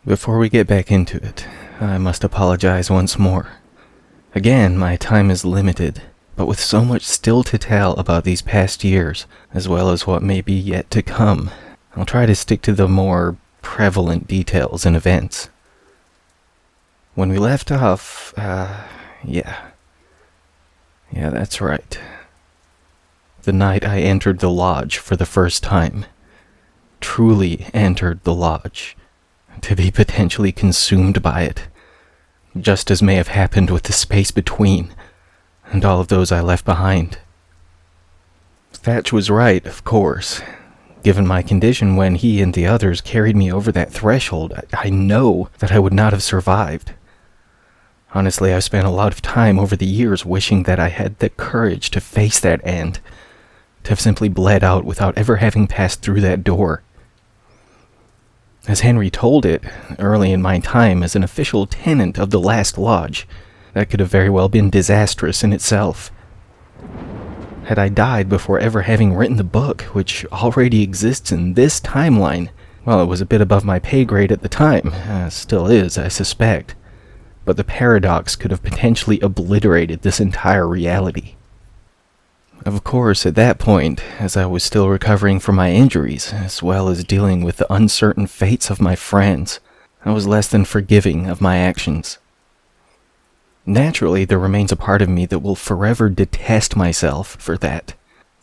Before we get back into it, I must apologize once more. Again, my time is limited, but with so much still to tell about these past years, as well as what may be yet to come, I'll try to stick to the more prevalent details and events. When we left off, yeah, that's right. The night I entered the lodge for the first time. Truly entered the lodge. To be potentially consumed by it, just as may have happened with the space between, and all of those I left behind. Thatch was right, of course. Given my condition when he and the others carried me over that threshold, I know that I would not have survived. Honestly, I've spent a lot of time over the years wishing that I had the courage to face that end, to have simply bled out without ever having passed through that door. As Henry told it, early in my time as an official tenant of the last lodge, that could have very well been disastrous in itself. Had I died before ever having written the book, which already exists in this timeline, well, it was a bit above my pay grade at the time, still is, I suspect, but the paradox could have potentially obliterated this entire reality. Of course, at that point, as I was still recovering from my injuries, as well as dealing with the uncertain fates of my friends, I was less than forgiving of my actions. Naturally, there remains a part of me that will forever detest myself for that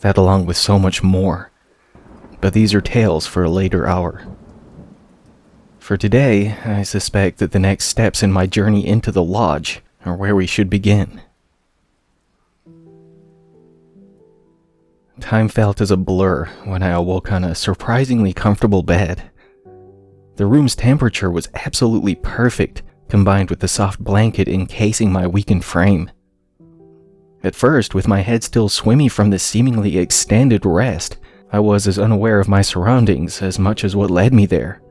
along with so much more. But these are tales for a later hour. For today, I suspect that the next steps in my journey into the lodge are where we should begin. Time felt as a blur when I awoke on a surprisingly comfortable bed. The room's temperature was absolutely perfect, combined with the soft blanket encasing my weakened frame. At first, with my head still swimming from the seemingly extended rest, I was as unaware of my surroundings as much as what led me there.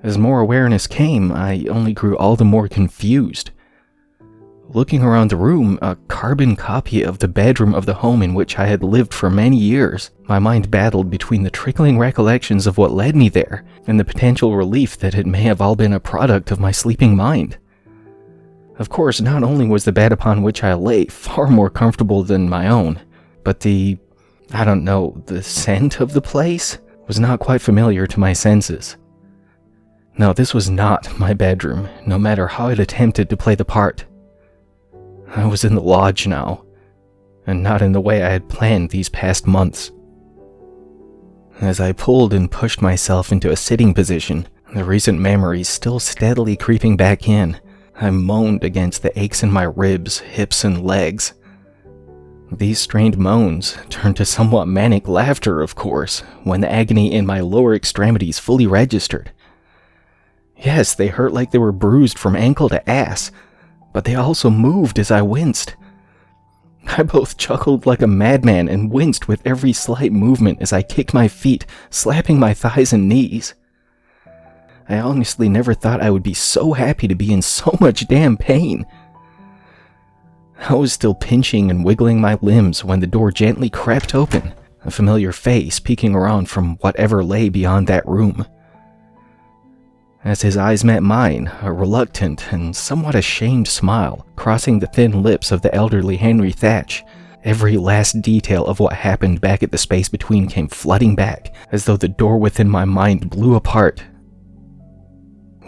As more awareness came, I only grew all the more confused. Looking around the room, a carbon copy of the bedroom of the home in which I had lived for many years, my mind battled between the trickling recollections of what led me there and the potential relief that it may have all been a product of my sleeping mind. Of course, not only was the bed upon which I lay far more comfortable than my own, but the scent of the place was not quite familiar to my senses. No, this was not my bedroom, no matter how it attempted to play the part. I was in the lodge now, and not in the way I had planned these past months. As I pulled and pushed myself into a sitting position, the recent memories still steadily creeping back in, I moaned against the aches in my ribs, hips, and legs. These strained moans turned to somewhat manic laughter, of course, when the agony in my lower extremities fully registered. Yes, they hurt like they were bruised from ankle to ass, but they also moved as I winced. I both chuckled like a madman and winced with every slight movement as I kicked my feet, slapping my thighs and knees. I honestly never thought I would be so happy to be in so much damn pain. I was still pinching and wiggling my limbs when the door gently crept open, a familiar face peeking around from whatever lay beyond that room. As his eyes met mine, a reluctant and somewhat ashamed smile crossing the thin lips of the elderly Henry Thatch, every last detail of what happened back at the space between came flooding back, as though the door within my mind blew apart.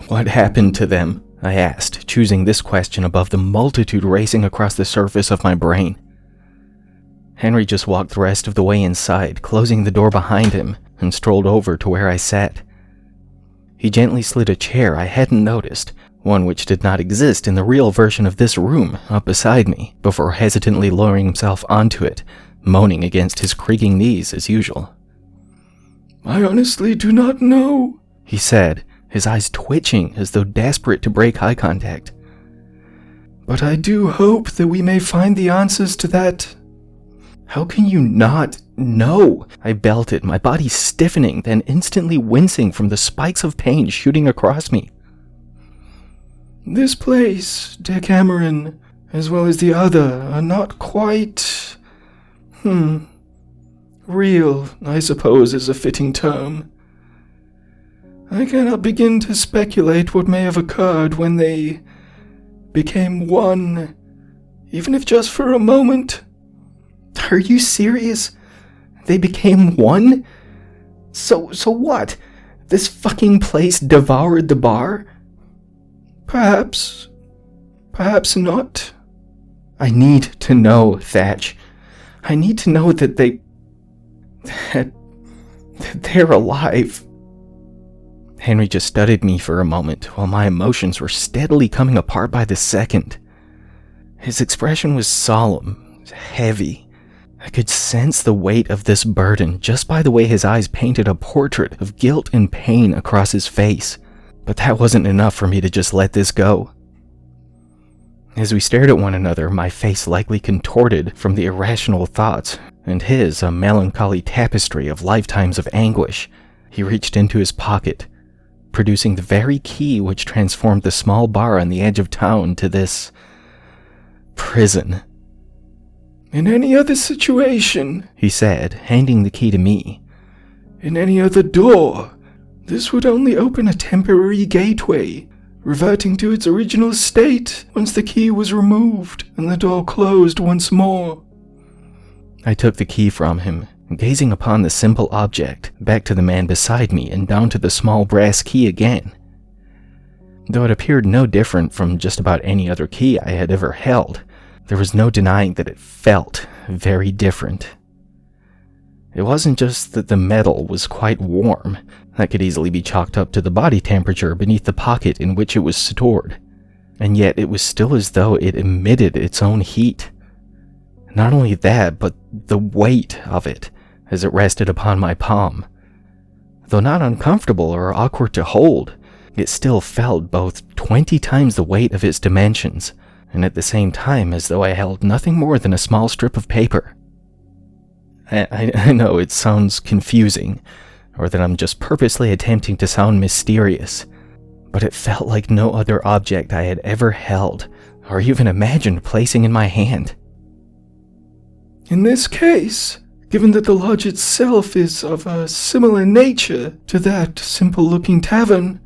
What happened to them? I asked, choosing this question above the multitude racing across the surface of my brain. Henry just walked the rest of the way inside, closing the door behind him, and strolled over to where I sat. He gently slid a chair I hadn't noticed, one which did not exist in the real version of this room, up beside me, before hesitantly lowering himself onto it, moaning against his creaking knees as usual. "I honestly do not know," he said, his eyes twitching as though desperate to break eye contact. "But I do hope that we may find the answers to that." "How can you not know?" I belted, my body stiffening, then instantly wincing from the spikes of pain shooting across me. "This place, Decameron, as well as the other, are not quite... real, I suppose is a fitting term. I cannot begin to speculate what may have occurred when they became one, even if just for a moment. Are you serious? They became one? So what? This fucking place devoured the bar? Perhaps not. I need to know, Thatch. I need to know that they're alive. Henry just studied me for a moment while my emotions were steadily coming apart by the second. His expression was solemn, heavy. I could sense the weight of this burden just by the way his eyes painted a portrait of guilt and pain across his face. But that wasn't enough for me to just let this go. As we stared at one another, my face likely contorted from the irrational thoughts, and his a melancholy tapestry of lifetimes of anguish, he reached into his pocket, producing the very key which transformed the small bar on the edge of town to this prison. In any other situation, he said, handing the key to me, in any other door, this would only open a temporary gateway, reverting to its original state once the key was removed and the door closed once more. I took the key from him, gazing upon the simple object, back to the man beside me and down to the small brass key again. Though it appeared no different from just about any other key I had ever held, there was no denying that it felt very different. It wasn't just that the metal was quite warm. That could easily be chalked up to the body temperature beneath the pocket in which it was stored, and yet it was still as though it emitted its own heat. Not only that, but the weight of it as it rested upon my palm. Though not uncomfortable or awkward to hold, it still felt both 20 times the weight of its dimensions, and at the same time as though I held nothing more than a small strip of paper. I know it sounds confusing, or that I'm just purposely attempting to sound mysterious, but it felt like no other object I had ever held, or even imagined placing in my hand. In this case, given that the lodge itself is of a similar nature to that simple-looking tavern,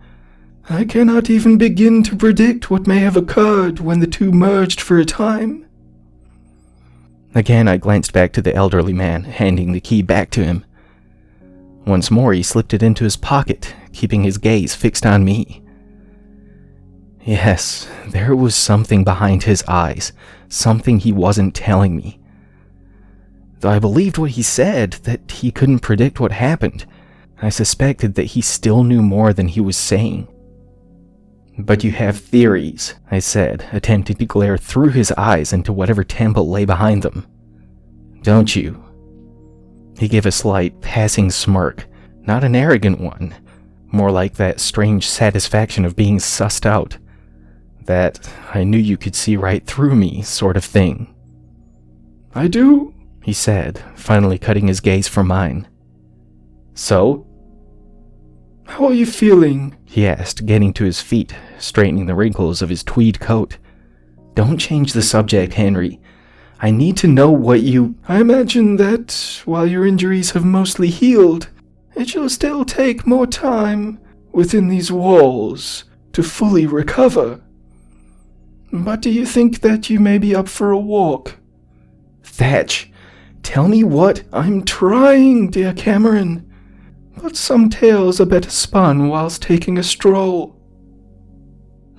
I cannot even begin to predict what may have occurred when the two merged for a time. Again, I glanced back to the elderly man, handing the key back to him. Once more, he slipped it into his pocket, keeping his gaze fixed on me. Yes, there was something behind his eyes, something he wasn't telling me. Though I believed what he said, that he couldn't predict what happened, I suspected that he still knew more than he was saying. But you have theories, I said, attempting to glare through his eyes into whatever temple lay behind them. Don't you? He gave a slight, passing smirk, not an arrogant one, more like that strange satisfaction of being sussed out. That I knew you could see right through me sort of thing. I do, he said, finally cutting his gaze from mine. So? How are you feeling? He asked, getting to his feet, straightening the wrinkles of his tweed coat. Don't change the subject, Henry. I need to know what you... I imagine that, while your injuries have mostly healed, it shall still take more time within these walls to fully recover. But do you think that you may be up for a walk? Thatch, tell me what... I'm trying, dear Cameron. But some tales are better spun whilst taking a stroll.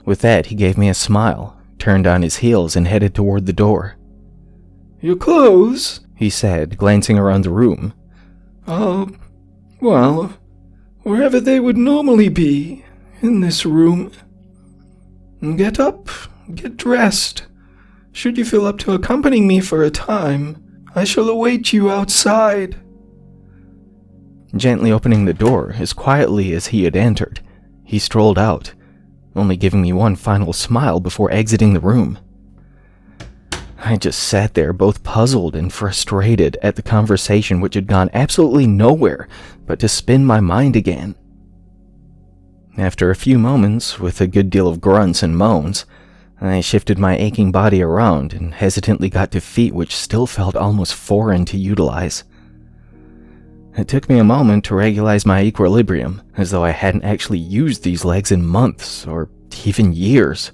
With that, he gave me a smile, turned on his heels, and headed toward the door. Your clothes, he said, glancing around the room. Well, wherever they would normally be, in this room. Get up, get dressed. Should you feel up to accompanying me for a time, I shall await you outside. Gently opening the door as quietly as he had entered, he strolled out, only giving me one final smile before exiting the room. I just sat there, both puzzled and frustrated at the conversation which had gone absolutely nowhere but to spin my mind again. After a few moments, with a good deal of grunts and moans, I shifted my aching body around and hesitantly got to feet which still felt almost foreign to utilize. It took me a moment to regulate my equilibrium, as though I hadn't actually used these legs in months, or even years.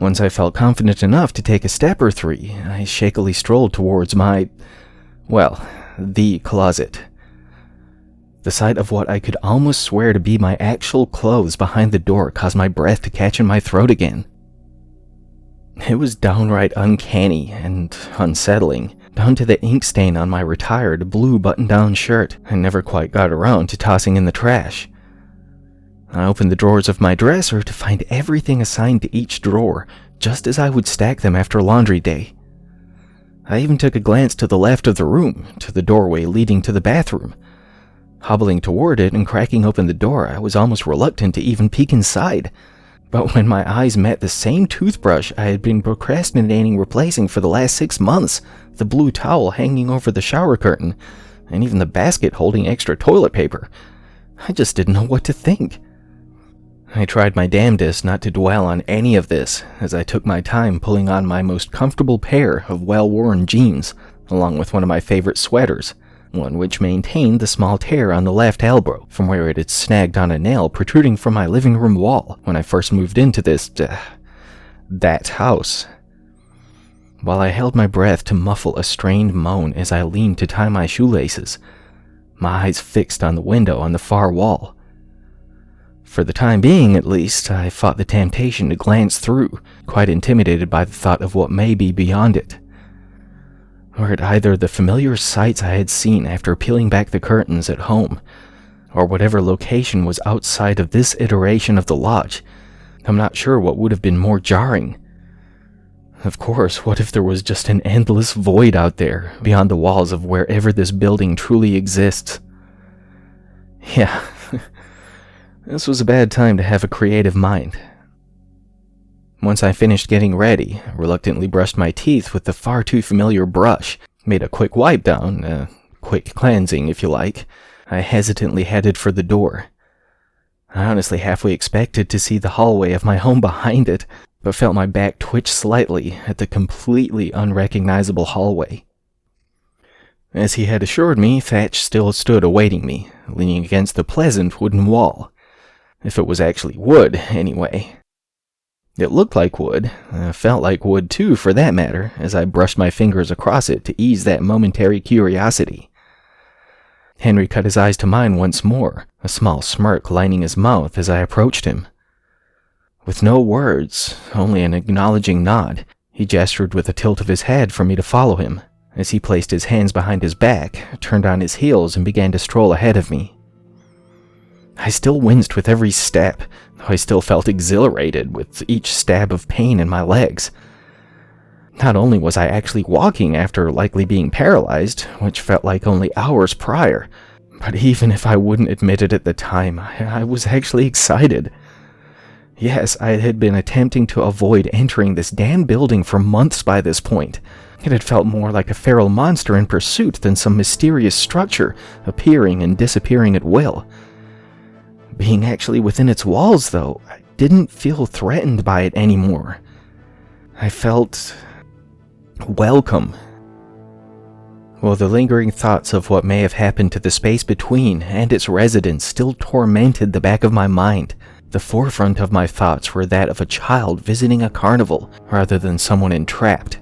Once I felt confident enough to take a step or three, I shakily strolled towards the closet. The sight of what I could almost swear to be my actual clothes behind the door caused my breath to catch in my throat again. It was downright uncanny and unsettling, down to the ink stain on my retired blue button-down shirt I never quite got around to tossing in the trash. I opened the drawers of my dresser to find everything assigned to each drawer, just as I would stack them after laundry day. I even took a glance to the left of the room, to the doorway leading to the bathroom. Hobbling toward it and cracking open the door, I was almost reluctant to even peek inside. But when my eyes met the same toothbrush I had been procrastinating replacing for the last 6 months, the blue towel hanging over the shower curtain, and even the basket holding extra toilet paper, I just didn't know what to think. I tried my damnedest not to dwell on any of this as I took my time pulling on my most comfortable pair of well-worn jeans, along with one of my favorite sweaters, one which maintained the small tear on the left elbow from where it had snagged on a nail protruding from my living room wall when I first moved into that house. While I held my breath to muffle a strained moan as I leaned to tie my shoelaces, my eyes fixed on the window on the far wall. For the time being, at least, I fought the temptation to glance through, quite intimidated by the thought of what may be beyond it. Were it either the familiar sights I had seen after peeling back the curtains at home, or whatever location was outside of this iteration of the lodge, I'm not sure what would have been more jarring. Of course, what if there was just an endless void out there, beyond the walls of wherever this building truly exists? Yeah, this was a bad time to have a creative mind. Once I finished getting ready, reluctantly brushed my teeth with the far too familiar brush, made a quick wipe down, quick cleansing if you like, I hesitantly headed for the door. I honestly halfway expected to see the hallway of my home behind it, but felt my back twitch slightly at the completely unrecognizable hallway. As he had assured me, Thatch still stood awaiting me, leaning against the pleasant wooden wall. If it was actually wood, anyway. It looked like wood, felt like wood too for that matter, as I brushed my fingers across it to ease that momentary curiosity. Henry cut his eyes to mine once more, a small smirk lining his mouth as I approached him. With no words, only an acknowledging nod, he gestured with a tilt of his head for me to follow him, as he placed his hands behind his back, turned on his heels, and began to stroll ahead of me. I still winced with every step, though I still felt exhilarated with each stab of pain in my legs. Not only was I actually walking after likely being paralyzed, which felt like only hours prior, but even if I wouldn't admit it at the time, I was actually excited. Yes, I had been attempting to avoid entering this damn building for months by this point. It had felt more like a feral monster in pursuit than some mysterious structure appearing and disappearing at will. Being actually within its walls, though, I didn't feel threatened by it anymore. I felt welcome. While the lingering thoughts of what may have happened to the space between and its residents still tormented the back of my mind, the forefront of my thoughts were that of a child visiting a carnival rather than someone entrapped.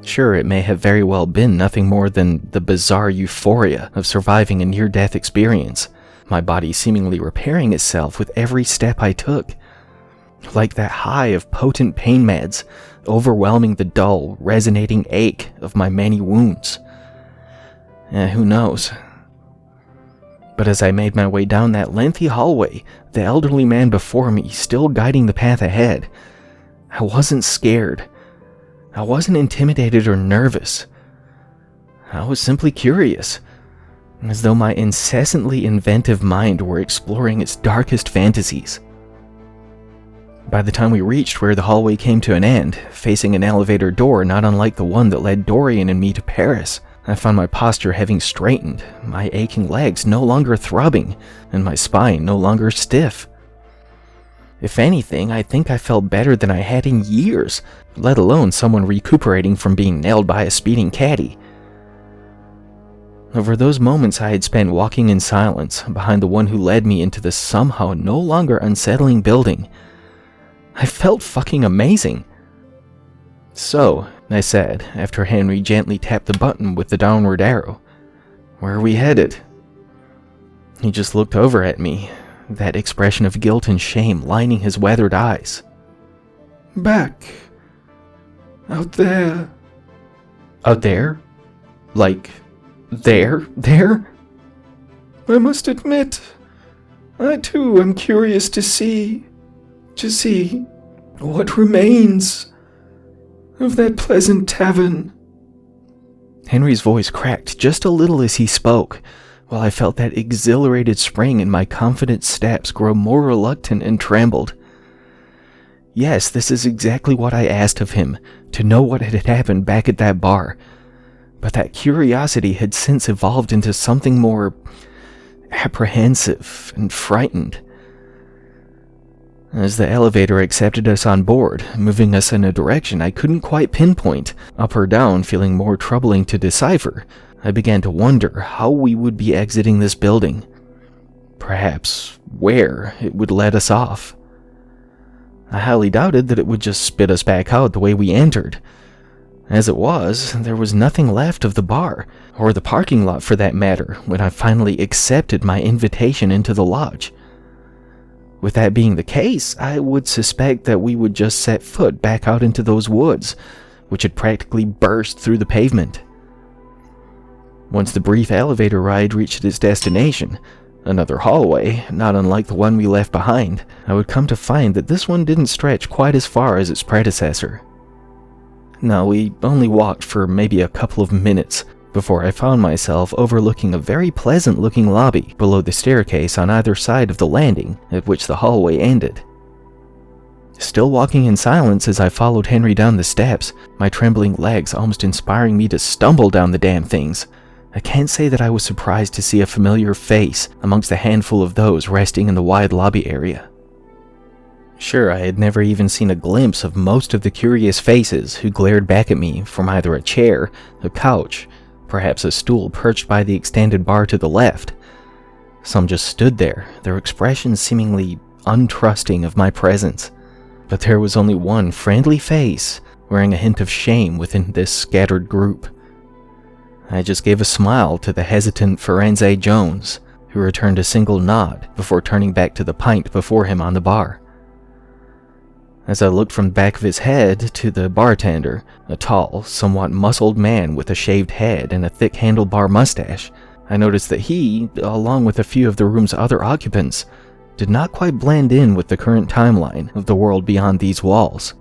Sure, it may have very well been nothing more than the bizarre euphoria of surviving a near-death experience, my body seemingly repairing itself with every step I took. Like that high of potent pain meds, overwhelming the dull, resonating ache of my many wounds. Who knows? But as I made my way down that lengthy hallway, the elderly man before me still guiding the path ahead, I wasn't scared. I wasn't intimidated or nervous. I was simply curious, as though my incessantly inventive mind were exploring its darkest fantasies. By the time we reached where the hallway came to an end, facing an elevator door not unlike the one that led Dorian and me to Paris, I found my posture having straightened, my aching legs no longer throbbing, and my spine no longer stiff. If anything, I think I felt better than I had in years, let alone someone recuperating from being nailed by a speeding caddy. Over those moments I had spent walking in silence behind the one who led me into this somehow no longer unsettling building, I felt fucking amazing. "So," I said, after Henry gently tapped the button with the downward arrow, "where are we headed?" He just looked over at me, that expression of guilt and shame lining his weathered eyes. "Back. Out there." "Out there? Like, there?" "I must admit, I too am curious to see what remains of that pleasant tavern." Henry's voice cracked just a little as he spoke, while I felt that exhilarated spring in my confident steps grow more reluctant and trembled. Yes, this is exactly what I asked of him, to know what had happened back at that bar. But that curiosity had since evolved into something more apprehensive and frightened. As the elevator accepted us on board, moving us in a direction I couldn't quite pinpoint, up or down feeling more troubling to decipher, I began to wonder how we would be exiting this building. Perhaps where it would let us off. I highly doubted that it would just spit us back out the way we entered. As it was, there was nothing left of the bar, or the parking lot for that matter, when I finally accepted my invitation into the lodge. With that being the case, I would suspect that we would just set foot back out into those woods, which had practically burst through the pavement. Once the brief elevator ride reached its destination, another hallway, not unlike the one we left behind, I would come to find that this one didn't stretch quite as far as its predecessor. No, we only walked for maybe a couple of minutes before I found myself overlooking a very pleasant-looking lobby below the staircase on either side of the landing at which the hallway ended. Still walking in silence as I followed Henry down the steps, my trembling legs almost inspiring me to stumble down the damn things, I can't say that I was surprised to see a familiar face amongst a handful of those resting in the wide lobby area. Sure, I had never even seen a glimpse of most of the curious faces who glared back at me from either a chair, a couch, perhaps a stool perched by the extended bar to the left. Some just stood there, their expressions seemingly untrusting of my presence. But there was only one friendly face, wearing a hint of shame within this scattered group. I just gave a smile to the hesitant Firenze Jones, who returned a single nod before turning back to the pint before him on the bar. As I looked from the back of his head to the bartender, a tall, somewhat muscled man with a shaved head and a thick handlebar mustache, I noticed that he, along with a few of the room's other occupants, did not quite blend in with the current timeline of the world beyond these walls.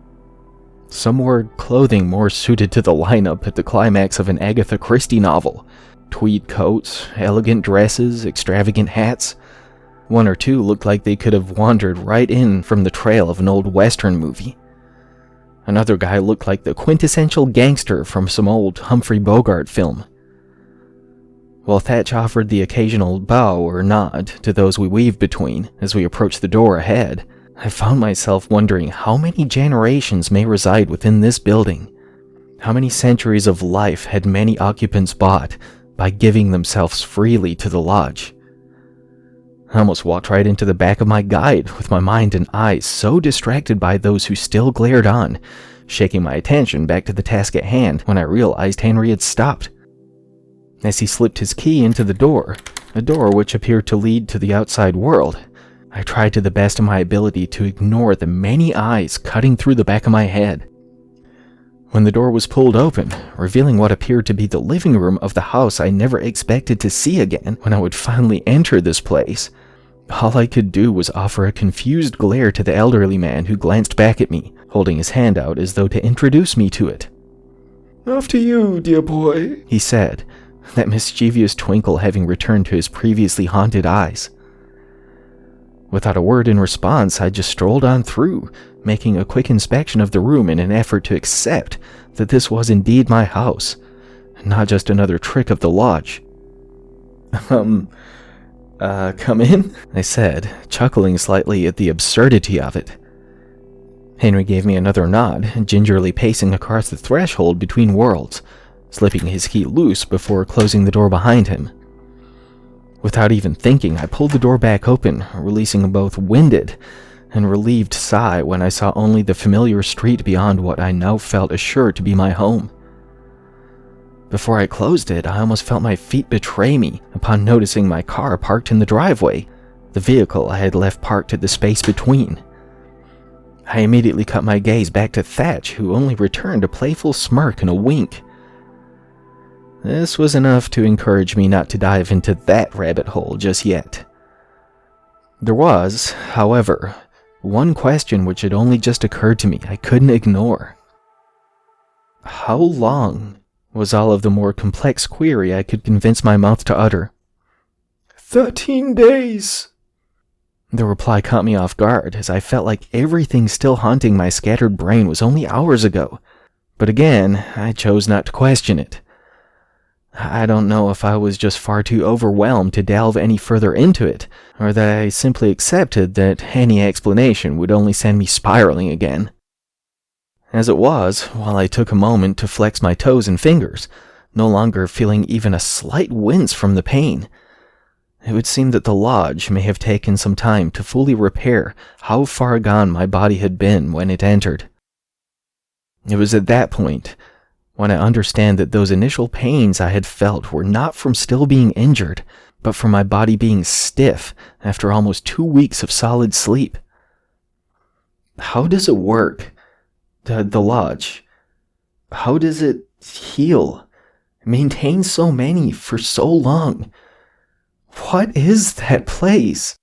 Some wore clothing more suited to the lineup at the climax of an Agatha Christie novel. Tweed coats, elegant dresses, extravagant hats. One or two looked like they could have wandered right in from the trail of an old Western movie. Another guy looked like the quintessential gangster from some old Humphrey Bogart film. While Thatch offered the occasional bow or nod to those we weaved between as we approached the door ahead, I found myself wondering how many generations may reside within this building. How many centuries of life had many occupants bought by giving themselves freely to the lodge? I almost walked right into the back of my guide with my mind and eyes so distracted by those who still glared on, shaking my attention back to the task at hand when I realized Henry had stopped. As he slipped his key into the door, a door which appeared to lead to the outside world, I tried to the best of my ability to ignore the many eyes cutting through the back of my head. When the door was pulled open, revealing what appeared to be the living room of the house I never expected to see again when I would finally enter this place, all I could do was offer a confused glare to the elderly man who glanced back at me, holding his hand out as though to introduce me to it. "After you, dear boy," he said, that mischievous twinkle having returned to his previously haunted eyes. Without a word in response, I just strolled on through, making a quick inspection of the room in an effort to accept that this was indeed my house, not just another trick of the lodge. Come in?" I said, chuckling slightly at the absurdity of it. Henry gave me another nod, gingerly pacing across the threshold between worlds, slipping his key loose before closing the door behind him. Without even thinking, I pulled the door back open, releasing a both winded and relieved sigh when I saw only the familiar street beyond what I now felt assured to be my home. Before I closed it, I almost felt my feet betray me upon noticing my car parked in the driveway, the vehicle I had left parked at the space between. I immediately cut my gaze back to Thatch, who only returned a playful smirk and a wink. This was enough to encourage me not to dive into that rabbit hole just yet. There was, however, one question which had only just occurred to me I couldn't ignore. How long was all of the more complex query I could convince my mouth to utter. 13 days. The reply caught me off guard, as I felt like everything still haunting my scattered brain was only hours ago. But again, I chose not to question it. I don't know if I was just far too overwhelmed to delve any further into it, or that I simply accepted that any explanation would only send me spiraling again. As it was, while I took a moment to flex my toes and fingers, no longer feeling even a slight wince from the pain, it would seem that the lodge may have taken some time to fully repair how far gone my body had been when it entered. It was at that point when I understand that those initial pains I had felt were not from still being injured, but from my body being stiff after almost 2 weeks of solid sleep. How does it work? The lodge. How does it heal? Maintain so many for so long? What is that place?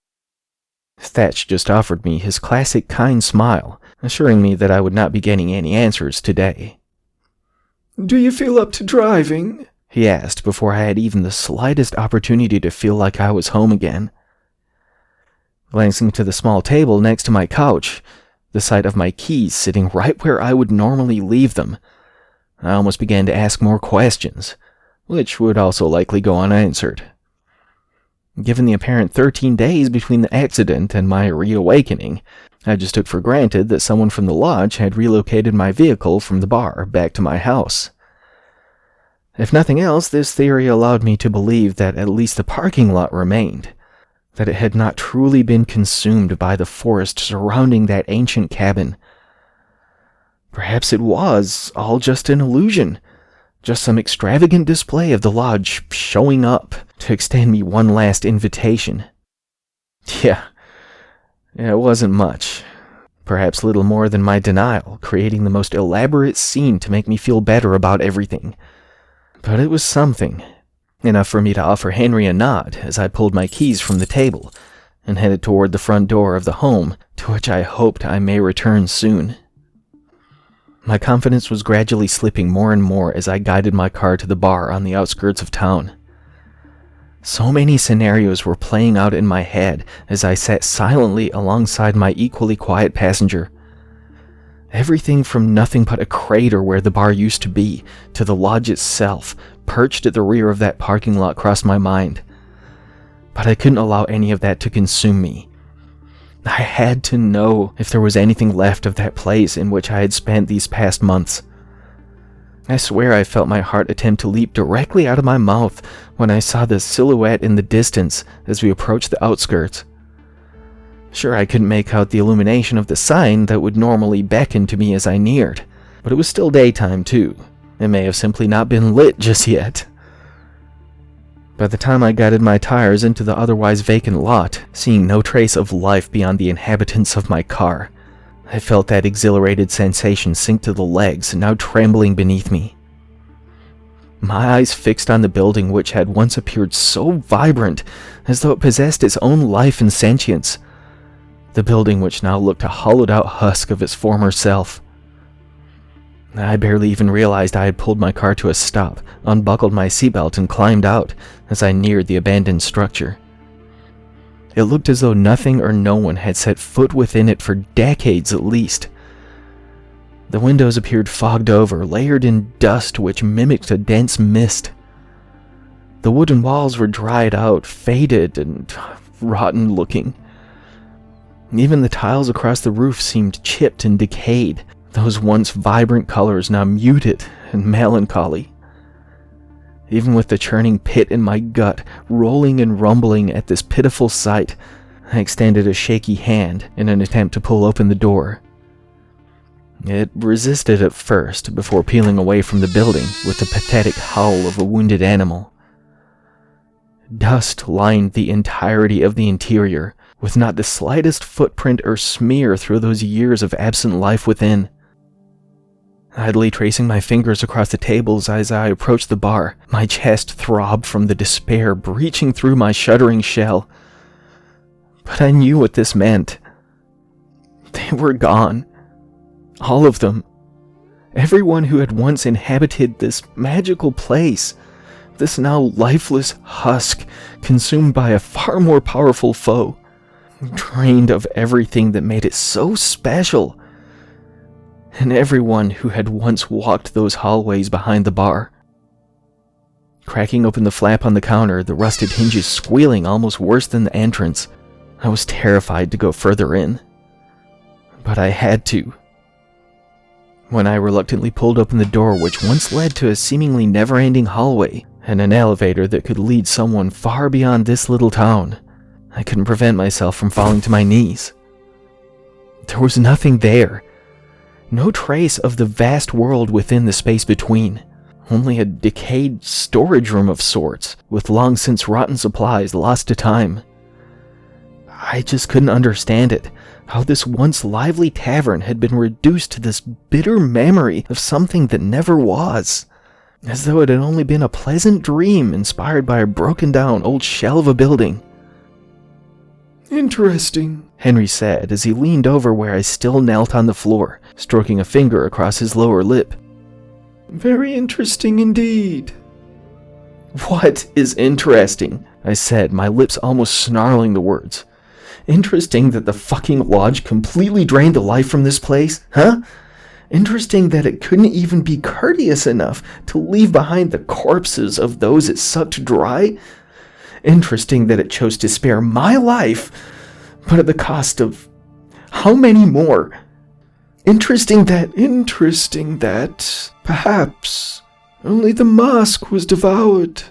Thatch just offered me his classic kind smile, assuring me that I would not be getting any answers today. Do you feel up to driving? He asked before I had even the slightest opportunity to feel like I was home again. Glancing to the small table next to my couch, the sight of my keys sitting right where I would normally leave them, I almost began to ask more questions, which would also likely go unanswered. Given the apparent 13 days between the accident and my reawakening, I just took for granted that someone from the lodge had relocated my vehicle from the bar back to my house. If nothing else, this theory allowed me to believe that at least the parking lot remained, that it had not truly been consumed by the forest surrounding that ancient cabin. Perhaps it was all just an illusion, just some extravagant display of the lodge showing up to extend me one last invitation. Yeah, it wasn't much. Perhaps little more than my denial, creating the most elaborate scene to make me feel better about everything. But it was something. Enough for me to offer Henry a nod as I pulled my keys from the table and headed toward the front door of the home to which I hoped I may return soon. My confidence was gradually slipping more and more as I guided my car to the bar on the outskirts of town. So many scenarios were playing out in my head as I sat silently alongside my equally quiet passenger. Everything from nothing but a crater where the bar used to be to the lodge itself, perched at the rear of that parking lot, crossed my mind. But I couldn't allow any of that to consume me. I had to know if there was anything left of that place in which I had spent these past months. I swear I felt my heart attempt to leap directly out of my mouth when I saw the silhouette in the distance as we approached the outskirts. Sure, I couldn't make out the illumination of the sign that would normally beckon to me as I neared, but it was still daytime too. It may have simply not been lit just yet. By the time I guided my tires into the otherwise vacant lot, seeing no trace of life beyond the inhabitants of my car, I felt that exhilarated sensation sink to the legs, now trembling beneath me. My eyes fixed on the building which had once appeared so vibrant, as though it possessed its own life and sentience. The building which now looked a hollowed-out husk of its former self. I barely even realized I had pulled my car to a stop, unbuckled my seatbelt, and climbed out as I neared the abandoned structure. It looked as though nothing or no one had set foot within it for decades at least. The windows appeared fogged over, layered in dust which mimicked a dense mist. The wooden walls were dried out, faded, and rotten looking. Even the tiles across the roof seemed chipped and decayed, those once vibrant colors now muted and melancholy. Even with the churning pit in my gut, rolling and rumbling at this pitiful sight, I extended a shaky hand in an attempt to pull open the door. It resisted at first, before peeling away from the building with the pathetic howl of a wounded animal. Dust lined the entirety of the interior, with not the slightest footprint or smear through those years of absent life within. Idly tracing my fingers across the tables as I approached the bar, my chest throbbed from the despair breaching through my shuddering shell. But I knew what this meant. They were gone. All of them. Everyone who had once inhabited this magical place. This now lifeless husk, consumed by a far more powerful foe. Drained of everything that made it so special. And everyone who had once walked those hallways behind the bar. Cracking open the flap on the counter, the rusted hinges squealing almost worse than the entrance, I was terrified to go further in. But I had to. When I reluctantly pulled open the door which once led to a seemingly never-ending hallway, and an elevator that could lead someone far beyond this little town, I couldn't prevent myself from falling to my knees. There was nothing there. No trace of the vast world within the space between. Only a decayed storage room of sorts, with long since rotten supplies lost to time. I just couldn't understand it, how this once lively tavern had been reduced to this bitter memory of something that never was. As though it had only been a pleasant dream inspired by a broken-down old shell of a building. Interesting, Henry said as he leaned over where I still knelt on the floor, stroking a finger across his lower lip. Very interesting indeed. What is interesting? I said, my lips almost snarling the words. Interesting that the fucking lodge completely drained the life from this place, huh? Interesting that it couldn't even be courteous enough to leave behind the corpses of those it sucked dry? Interesting that it chose to spare my life, but at the cost of how many more? Interesting that perhaps only the mask was devoured.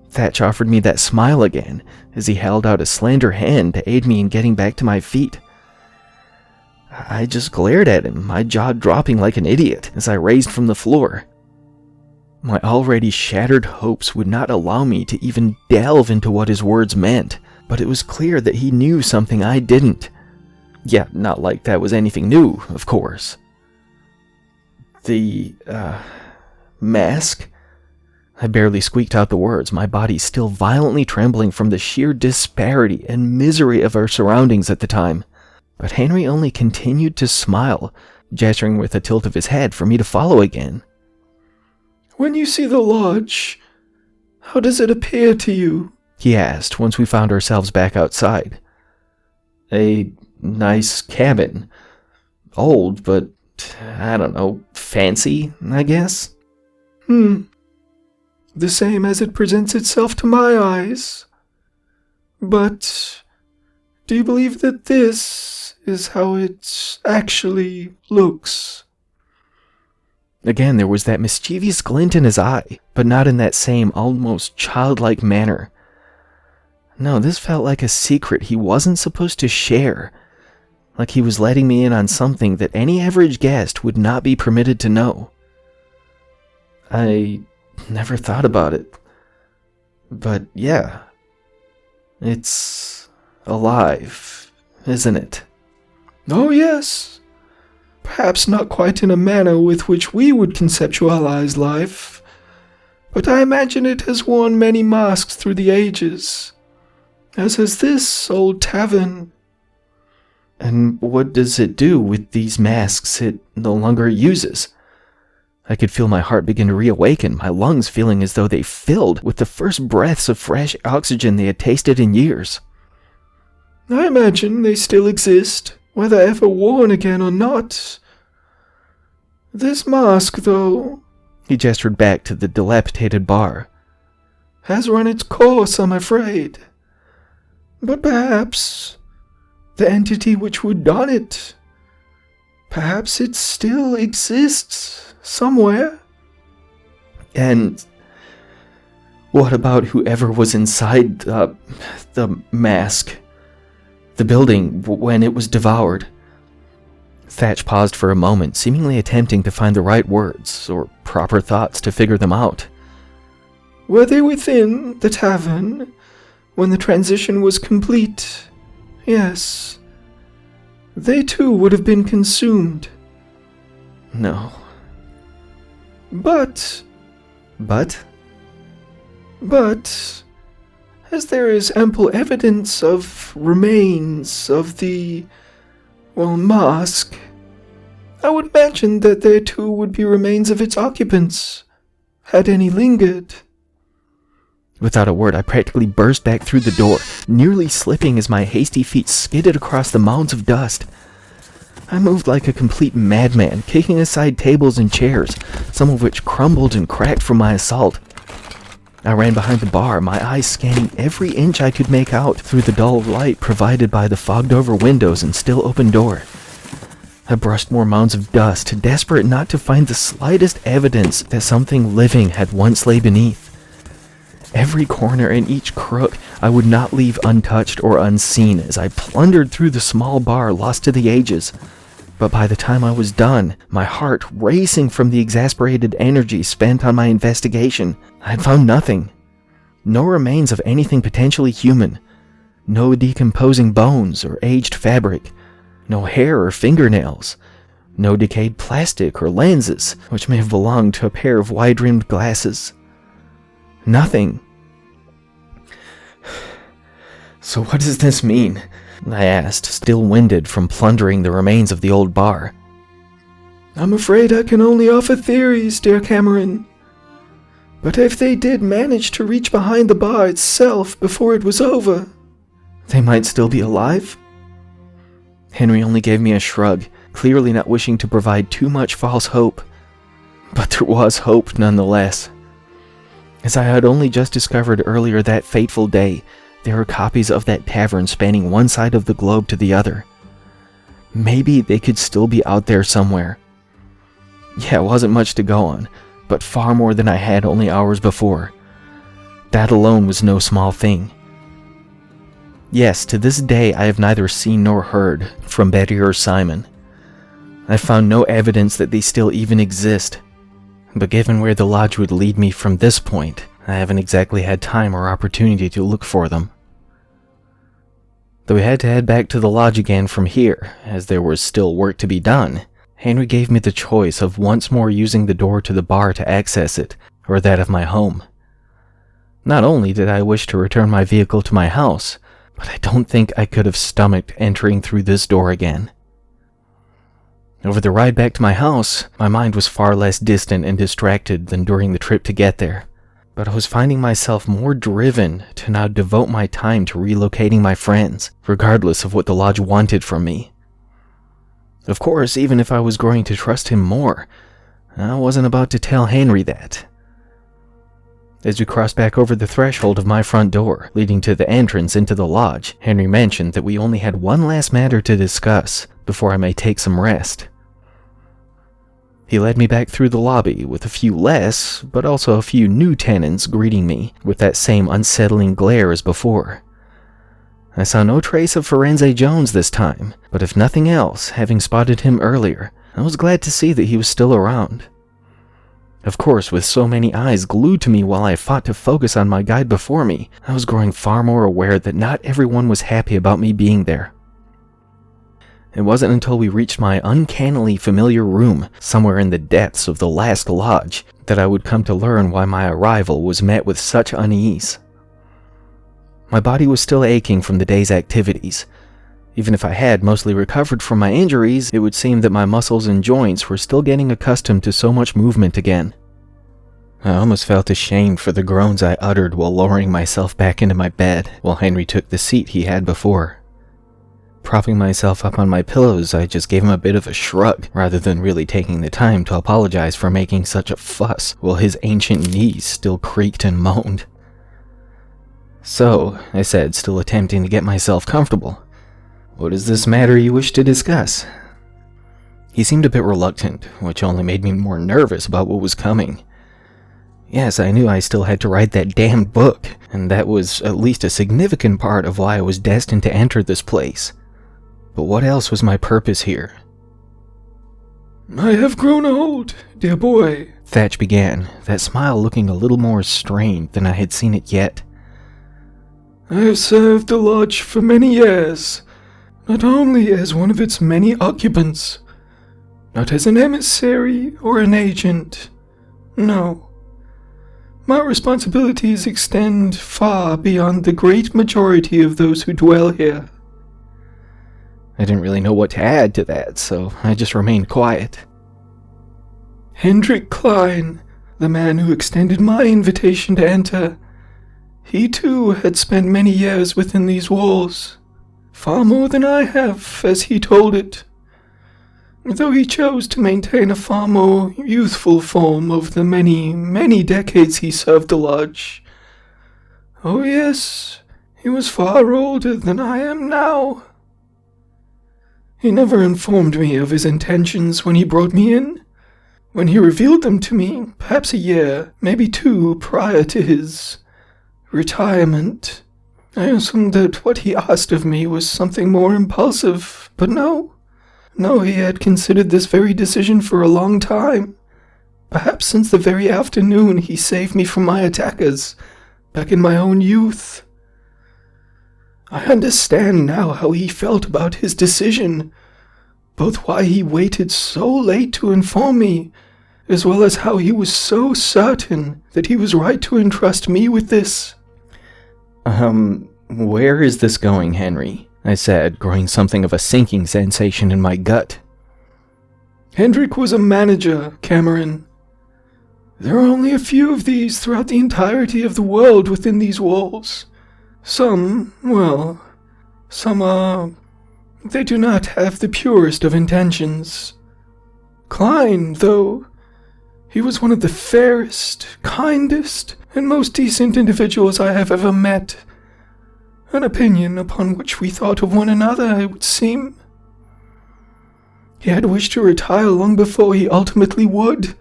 Thatch offered me that smile again, as he held out a slender hand to aid me in getting back to my feet. I just glared at him, my jaw dropping like an idiot as I raised from the floor. My already shattered hopes would not allow me to even delve into what his words meant, but it was clear that he knew something I didn't. Yeah, not like that was anything new, of course. The, mask? I barely squeaked out the words, my body still violently trembling from the sheer disparity and misery of our surroundings at the time. But Henry only continued to smile, gesturing with a tilt of his head for me to follow again. When you see the lodge, how does it appear to you? He asked once we found ourselves back outside. A nice cabin. Old, but, I don't know, fancy, I guess? The same as it presents itself to my eyes. But do you believe that this is how it actually looks? Again, there was that mischievous glint in his eye, but not in that same almost childlike manner. No, this felt like a secret he wasn't supposed to share. Like he was letting me in on something that any average guest would not be permitted to know. I never thought about it. But yeah, it's alive, isn't it? Oh yes. Perhaps not quite in a manner with which we would conceptualize life, but I imagine it has worn many masks through the ages, as has this old tavern. And what does it do with these masks it no longer uses? I could feel my heart begin to reawaken, my lungs feeling as though they filled with the first breaths of fresh oxygen they had tasted in years. I imagine they still exist, whether ever worn again or not. This mask, though, he gestured back to the dilapidated bar, has run its course, I'm afraid. But perhaps the entity which would don it, perhaps it still exists somewhere. And What about whoever was inside the mask? The building when it was devoured? Thatch paused for a moment, seemingly attempting to find the right words or proper thoughts to figure them out. Were they within the tavern when the transition was complete? Yes. They too would have been consumed. No. But, But? as there is ample evidence of remains of the, mask, I would imagine that there too would be remains of its occupants, had any lingered. Without a word, I practically burst back through the door, nearly slipping as my hasty feet skidded across the mounds of dust. I moved like a complete madman, kicking aside tables and chairs, some of which crumbled and cracked from my assault. I ran behind the bar, my eyes scanning every inch I could make out through the dull light provided by the fogged-over windows and still open door. I brushed more mounds of dust, desperate not to find the slightest evidence that something living had once lay beneath. Every corner and each crook I would not leave untouched or unseen as I plundered through the small bar lost to the ages. But by the time I was done, my heart racing from the exasperated energy spent on my investigation, I had found nothing. No remains of anything potentially human. No decomposing bones or aged fabric. No hair or fingernails. No decayed plastic or lenses, which may have belonged to a pair of wide-rimmed glasses. Nothing. So what does this mean? I asked, still winded from plundering the remains of the old bar. I'm afraid I can only offer theories, dear Cameron. But if they did manage to reach behind the bar itself before it was over, they might still be alive? Henry only gave me a shrug, clearly not wishing to provide too much false hope. But there was hope nonetheless. As I had only just discovered earlier that fateful day, there were copies of that tavern spanning one side of the globe to the other. Maybe they could still be out there somewhere. Yeah, it wasn't much to go on, but far more than I had only hours before. That alone was no small thing. Yes, to this day I have neither seen nor heard from Betty or Simon. I found no evidence that they still even exist. But given where the lodge would lead me from this point, I haven't exactly had time or opportunity to look for them. Though we had to head back to the lodge again from here, as there was still work to be done, Henry gave me the choice of once more using the door to the bar to access it, or that of my home. Not only did I wish to return my vehicle to my house, but I don't think I could have stomached entering through this door again. Over the ride back to my house, my mind was far less distant and distracted than during the trip to get there. But I was finding myself more driven to now devote my time to relocating my friends, regardless of what the lodge wanted from me. Of course, even if I was growing to trust him more, I wasn't about to tell Henry that. As we crossed back over the threshold of my front door, leading to the entrance into the lodge, Henry mentioned that we only had one last matter to discuss before I may take some rest. He led me back through the lobby with a few less, but also a few new tenants greeting me with that same unsettling glare as before. I saw no trace of Firenze Jones this time, but if nothing else, having spotted him earlier, I was glad to see that he was still around. Of course, with so many eyes glued to me while I fought to focus on my guide before me, I was growing far more aware that not everyone was happy about me being there. It wasn't until we reached my uncannily familiar room, somewhere in the depths of the last lodge, that I would come to learn why my arrival was met with such unease. My body was still aching from the day's activities. Even if I had mostly recovered from my injuries, it would seem that my muscles and joints were still getting accustomed to so much movement again. I almost felt ashamed for the groans I uttered while lowering myself back into my bed, while Henry took the seat he had before. Propping myself up on my pillows, I just gave him a bit of a shrug, rather than really taking the time to apologize for making such a fuss while his ancient knees still creaked and moaned. "So," I said, still attempting to get myself comfortable, "what is this matter you wish to discuss?" He seemed a bit reluctant, which only made me more nervous about what was coming. Yes, I knew I still had to write that damned book, and that was at least a significant part of why I was destined to enter this place. But what else was my purpose here? I have grown old, dear boy, Thatch began, that smile looking a little more strained than I had seen it yet. I have served the lodge for many years, not only as one of its many occupants, not as an emissary or an agent. No. My responsibilities extend far beyond the great majority of those who dwell here. I didn't really know what to add to that, so I just remained quiet. Hendrik Klein, the man who extended my invitation to enter, he too had spent many years within these walls, far more than I have, as he told it, though he chose to maintain a far more youthful form over the many, many decades he served the lodge. Oh yes, he was far older than I am now. He never informed me of his intentions when he brought me in. When he revealed them to me, perhaps a year, maybe two, prior to his retirement, I assumed that what he asked of me was something more impulsive, but no, he had considered this very decision for a long time, perhaps since the very afternoon he saved me from my attackers, back in my own youth. I understand now how he felt about his decision, both why he waited so late to inform me, as well as how he was so certain that he was right to entrust me with this. Where is this going, Henry? I said, growing something of a sinking sensation in my gut. Hendrik was a manager, Cameron. There are only a few of these throughout the entirety of the world within these walls. Some they do not have the purest of intentions. Klein, though, he was one of the fairest, kindest, and most decent individuals I have ever met. An opinion upon which we thought of one another, it would seem. He had wished to retire long before he ultimately would.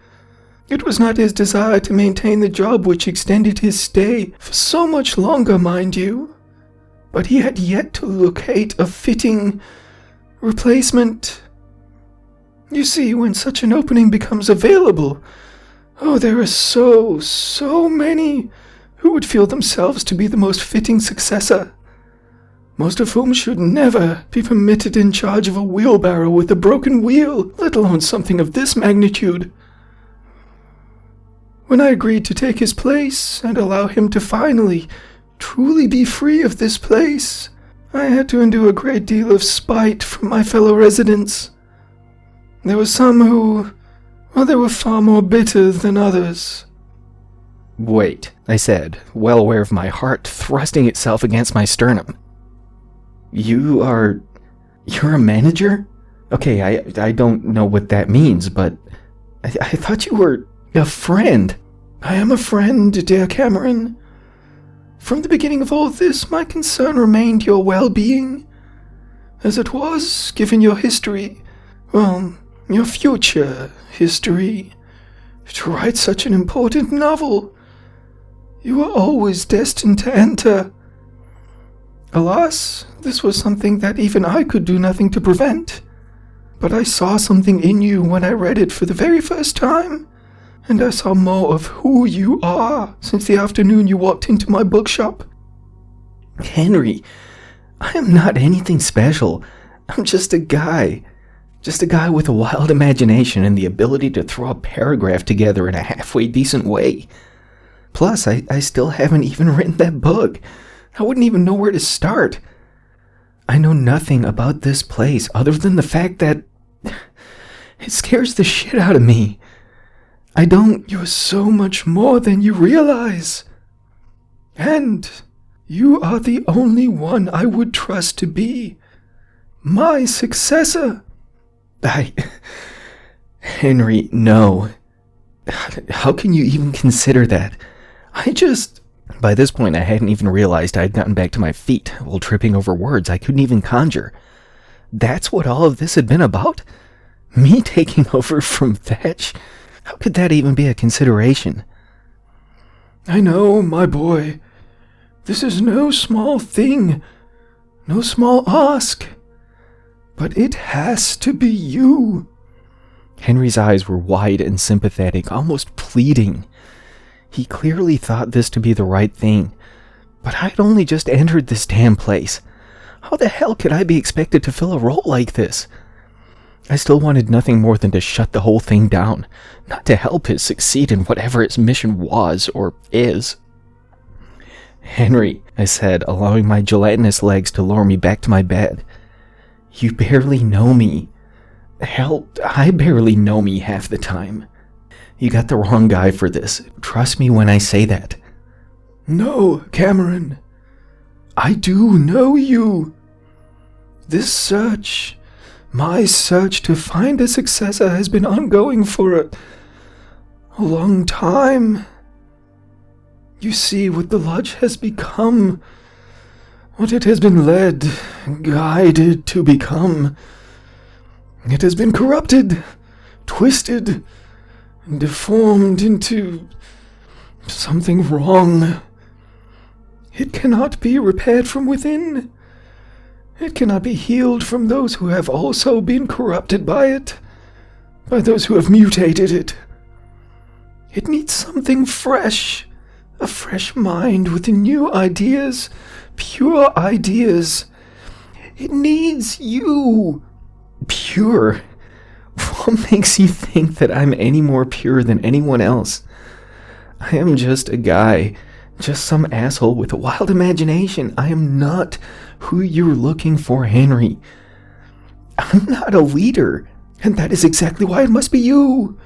It was not his desire to maintain the job which extended his stay for so much longer, mind you, but he had yet to locate a fitting replacement. You see, when such an opening becomes available, there are so many who would feel themselves to be the most fitting successor, most of whom should never be permitted in charge of a wheelbarrow with a broken wheel, let alone something of this magnitude. When I agreed to take his place and allow him to finally, truly be free of this place, I had to endure a great deal of spite from my fellow residents. There were some who, they were far more bitter than others. Wait, I said, well aware of my heart thrusting itself against my sternum. You're a manager? Okay, I don't know what that means, but I thought you were a friend. I am a friend, dear Cameron. From the beginning of all this, my concern remained your well-being, as it was, given your history, your future history, to write such an important novel. You were always destined to enter. Alas, this was something that even I could do nothing to prevent. But I saw something in you when I read it for the very first time, and I saw more of who you are since the afternoon you walked into my bookshop. Henry, I am not anything special. I'm just a guy with a wild imagination and the ability to throw a paragraph together in a halfway decent way. Plus, I still haven't even written that book. I wouldn't even know where to start. I know nothing about this place other than the fact that it scares the shit out of me. You're so much more than you realize. And you are the only one I would trust to be my successor. Henry, no. How can you even consider that? By this point, I hadn't even realized I'd gotten back to my feet while tripping over words I couldn't even conjure. That's what all of this had been about? Me taking over from Thatch? How could that even be a consideration? I know, my boy. This is no small thing, no small ask. But it has to be you. Henry's eyes were wide and sympathetic, almost pleading. He clearly thought this to be the right thing, but I'd only just entered this damn place. How the hell could I be expected to fill a role like this? I still wanted nothing more than to shut the whole thing down, not to help it succeed in whatever its mission was or is. "Henry," I said, allowing my gelatinous legs to lower me back to my bed. "You barely know me. Hell, I barely know me half the time. You got the wrong guy for this. Trust me when I say that." "No, Cameron. I do know you. This search, my search to find a successor, has been ongoing for a long time. You see what the Lodge has become, what it has been led, guided to become. It has been corrupted, twisted, deformed into something wrong. It cannot be repaired from within. It cannot be healed from those who have also been corrupted by it, by those who have mutated it. It needs something fresh, a fresh mind with new ideas, pure ideas. It needs you." "Pure? What makes you think that I'm any more pure than anyone else? I am just a guy, just some asshole with a wild imagination. I am not who you're looking for, Henry. I'm not a leader." "And that is exactly why it must be you.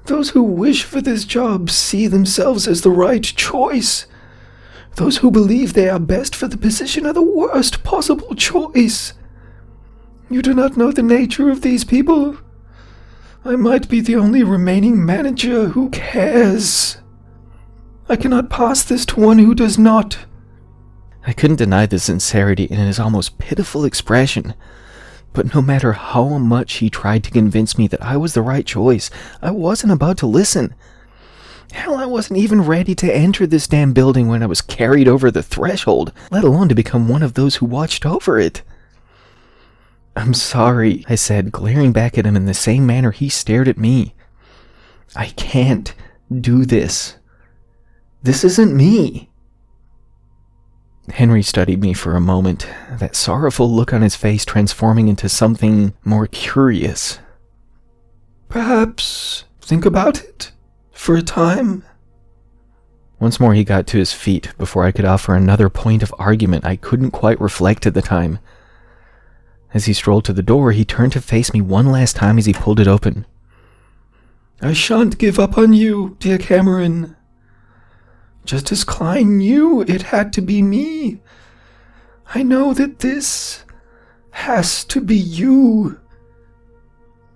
Those who wish for this job see themselves as the right choice. Those who believe they are best for the position are the worst possible choice. You do not know the nature of these people. I might be the only remaining manager who cares. I cannot pass this to one who does not." I couldn't deny the sincerity in his almost pitiful expression, but no matter how much he tried to convince me that I was the right choice, I wasn't about to listen. Hell, I wasn't even ready to enter this damn building when I was carried over the threshold, let alone to become one of those who watched over it. "I'm sorry," I said, glaring back at him in the same manner he stared at me. "I can't do this. This isn't me." Henry studied me for a moment, that sorrowful look on his face transforming into something more curious. "Perhaps think about it for a time." Once more he got to his feet before I could offer another point of argument I couldn't quite reflect at the time. As he strolled to the door, he turned to face me one last time as he pulled it open. "I shan't give up on you, dear Cameron. Just as Klein knew it had to be me, I know that this has to be you.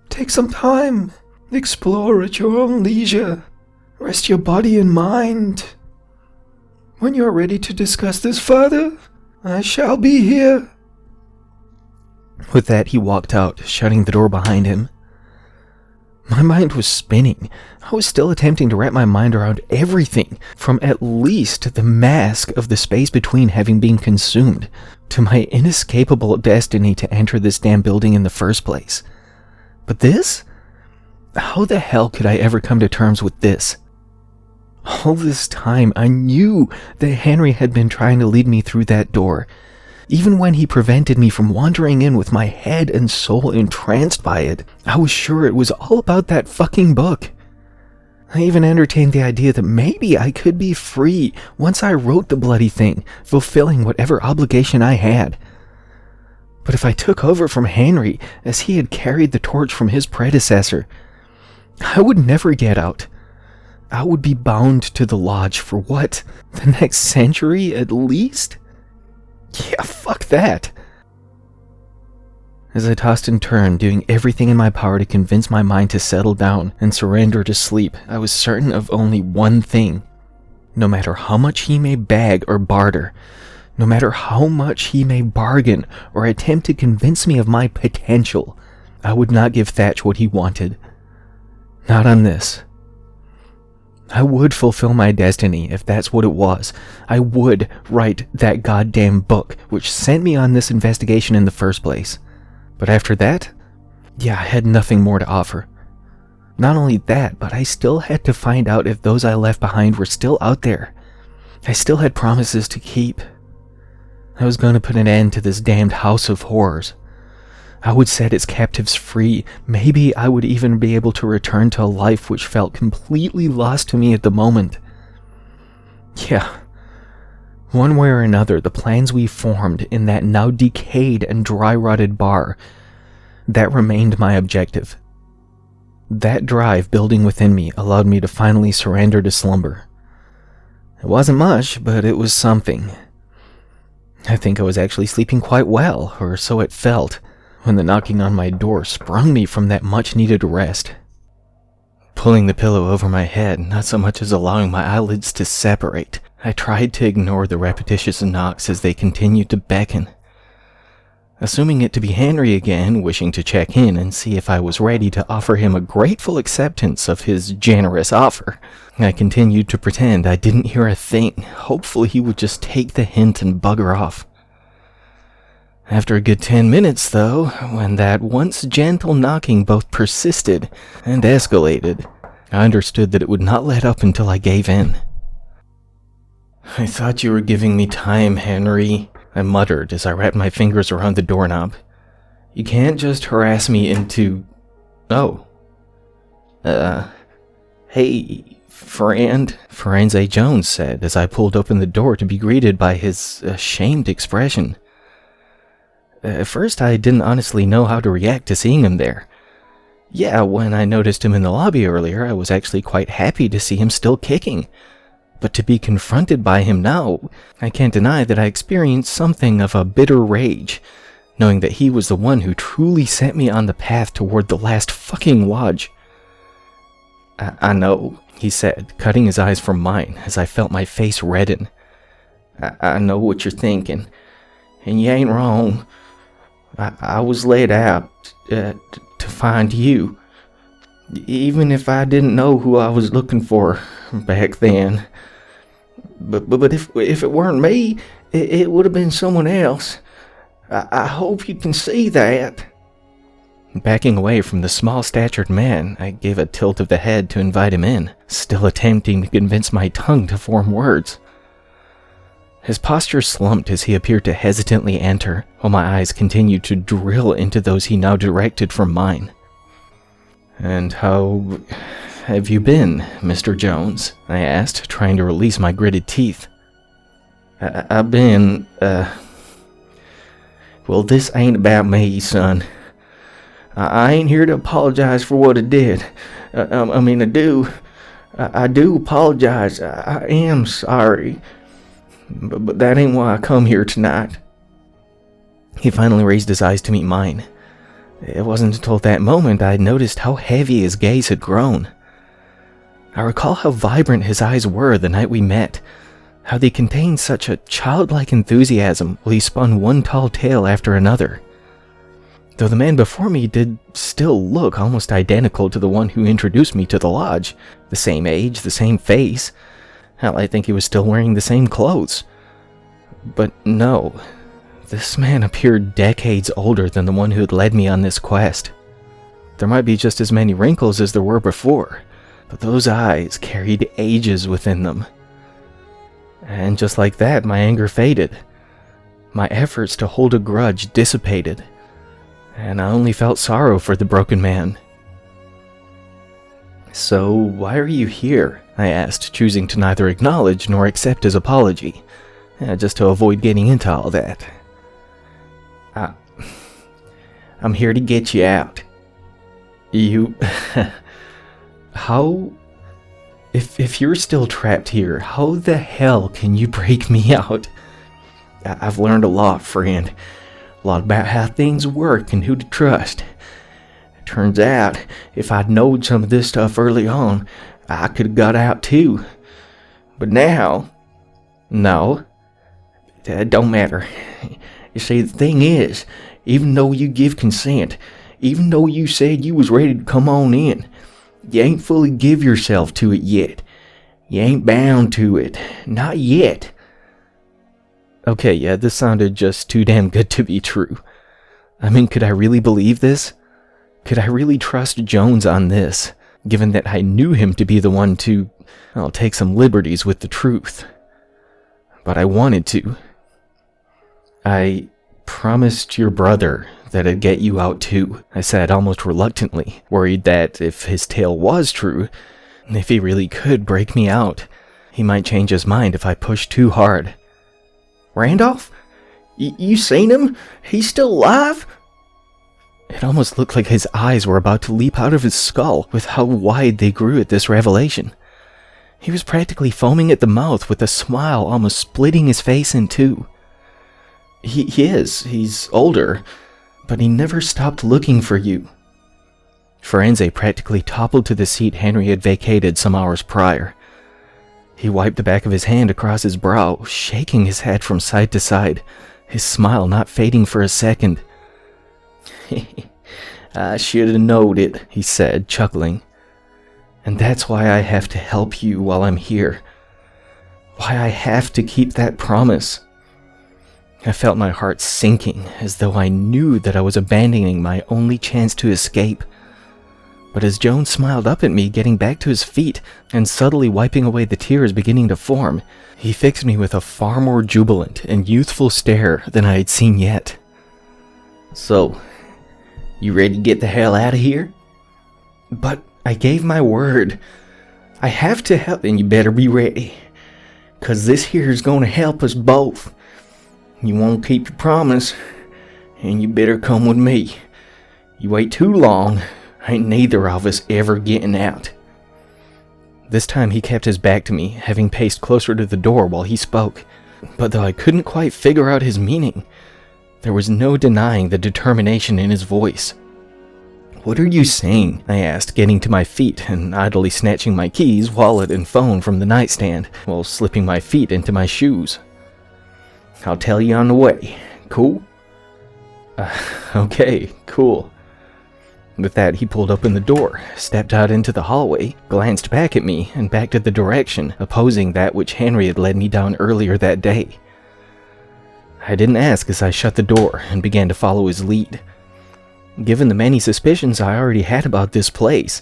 Take some time, explore at your own leisure, rest your body and mind. When you're ready to discuss this further, I shall be here." With that, he walked out, shutting the door behind him. My mind was spinning. I was still attempting to wrap my mind around everything, from at least the mask of the space between having been consumed, to my inescapable destiny to enter this damn building in the first place. But this? How the hell could I ever come to terms with this? All this time, I knew that Henry had been trying to lead me through that door, even when he prevented me from wandering in with my head and soul entranced by it. I was sure it was all about that fucking book. I even entertained the idea that maybe I could be free once I wrote the bloody thing, fulfilling whatever obligation I had. But if I took over from Henry, as he had carried the torch from his predecessor, I would never get out. I would be bound to the Lodge for what? The next century at least? Yeah, fuck that. As I tossed and turned, doing everything in my power to convince my mind to settle down and surrender to sleep, I was certain of only one thing. No matter how much he may beg or barter, no matter how much he may bargain or attempt to convince me of my potential, I would not give Thatch what he wanted. Not on this. I would fulfill my destiny if that's what it was. I would write that goddamn book, which sent me on this investigation in the first place. But after that, I had nothing more to offer. Not only that, but I still had to find out if those I left behind were still out there. I still had promises to keep. I was going to put an end to this damned house of horrors. I would set its captives free. Maybe I would even be able to return to a life which felt completely lost to me at the moment. One way or another, the plans we formed in that now decayed and dry-rotted bar, that remained my objective. That drive building within me allowed me to finally surrender to slumber. It wasn't much, but it was something. I think I was actually sleeping quite well, or so it felt, when the knocking on my door sprung me from that much-needed rest. Pulling the pillow over my head, not so much as allowing my eyelids to separate, I tried to ignore the repetitious knocks as they continued to beckon. Assuming it to be Henry again, wishing to check in and see if I was ready to offer him a grateful acceptance of his generous offer, I continued to pretend I didn't hear a thing. Hopefully he would just take the hint and bugger off. After a good 10 minutes, though, when that once gentle knocking both persisted and escalated, I understood that it would not let up until I gave in. "I thought you were giving me time, Henry," I muttered as I wrapped my fingers around the doorknob. "You can't just harass me into... Oh. Hey, friend," Forense Jones said as I pulled open the door to be greeted by his ashamed expression. At first, I didn't honestly know how to react to seeing him there. When I noticed him in the lobby earlier, I was actually quite happy to see him still kicking. But to be confronted by him now, I can't deny that I experienced something of a bitter rage, knowing that he was the one who truly set me on the path toward the last fucking lodge. I know, he said, cutting his eyes from mine as I felt my face redden. I know what you're thinking, and you ain't wrong. I was laid out to find you, even if I didn't know who I was looking for back then. But if it weren't me, it would have been someone else. I hope you can see that. Backing away from the small-statured man, I gave a tilt of the head to invite him in, still attempting to convince my tongue to form words. His posture slumped as he appeared to hesitantly enter, while my eyes continued to drill into those he now directed from mine. "And how have you been, Mr. Jones?" I asked, trying to release my gritted teeth. I've been, Well, this ain't about me, son. I ain't here to apologize for what I did. I do apologize. I am sorry. But that ain't why I come here tonight. He finally raised his eyes to meet mine. It wasn't until that moment I noticed how heavy his gaze had grown. I recall how vibrant his eyes were the night we met, how they contained such a childlike enthusiasm while he spun one tall tale after another. Though the man before me did still look almost identical to the one who introduced me to the lodge, the same age, the same face. Hell, I think he was still wearing the same clothes. But no, this man appeared decades older than the one who had led me on this quest. There might be just as many wrinkles as there were before, but those eyes carried ages within them. And just like that, my anger faded. My efforts to hold a grudge dissipated, and I only felt sorrow for the broken man. "So, why are you here?" I asked, choosing to neither acknowledge nor accept his apology, just to avoid getting into all that. I'm here to get you out." "You... How... If you're still trapped here, how the hell can you break me out?" "I've learned a lot, friend. A lot about how things work and who to trust. It turns out, if I'd known some of this stuff early on, I could have got out too. But now... No. It don't matter. You see, the thing is, even though you give consent, even though you said you was ready to come on in, you ain't fully give yourself to it yet. You ain't bound to it. Not yet. Okay, yeah, this sounded just too damn good to be true. I mean, could I really believe this? Could I really trust Jones on this, given that I knew him to be the one to, well, take some liberties with the truth? But I wanted to. I promised your brother that I'd get you out too, I said almost reluctantly, worried that if his tale was true, if he really could break me out, he might change his mind if I pushed too hard. Randolph? You seen him? He's still alive? It almost looked like his eyes were about to leap out of his skull with how wide they grew at this revelation. He was practically foaming at the mouth with a smile almost splitting his face in two. He's older, but he never stopped looking for you. Firenze practically toppled to the seat Henry had vacated some hours prior. He wiped the back of his hand across his brow, shaking his head from side to side, his smile not fading for a second. I should have knowed it, he said, chuckling. And that's why I have to help you while I'm here. Why I have to keep that promise. I felt my heart sinking, as though I knew that I was abandoning my only chance to escape. But as Jones smiled up at me, getting back to his feet, and subtly wiping away the tears beginning to form, he fixed me with a far more jubilant and youthful stare than I had seen yet. So, you ready to get the hell out of here? But I gave my word. I have to help, and you better be ready. 'Cause this here is gonna help us both. You won't keep your promise, and you better come with me. You wait too long, ain't neither of us ever getting out. This time he kept his back to me, having paced closer to the door while he spoke. But though I couldn't quite figure out his meaning, there was no denying the determination in his voice. What are you saying? I asked, getting to my feet and idly snatching my keys, wallet, and phone from the nightstand, while slipping my feet into my shoes. I'll tell you on the way. Cool? Okay, cool. With that, he pulled open the door, stepped out into the hallway, glanced back at me, and back to the direction opposing that which Henry had led me down earlier that day. I didn't ask as I shut the door and began to follow his lead. Given the many suspicions I already had about this place,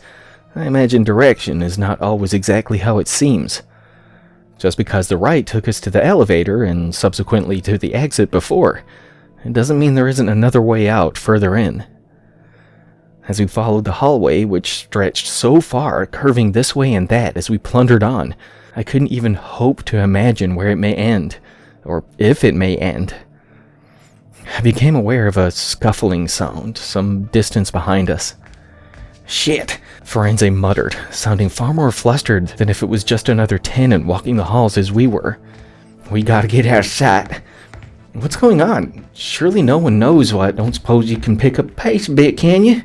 I imagine direction is not always exactly how it seems. Just because the right took us to the elevator and subsequently to the exit before, it doesn't mean there isn't another way out further in. As we followed the hallway, which stretched so far, curving this way and that as we plundered on, I couldn't even hope to imagine where it may end, or if it may end. I became aware of a scuffling sound, some distance behind us. Shit, Firenze muttered, sounding far more flustered than if it was just another tenant walking the halls as we were. We gotta get out of sight. What's going on? Surely no one knows what. Don't suppose you can pick up pace a bit, can you?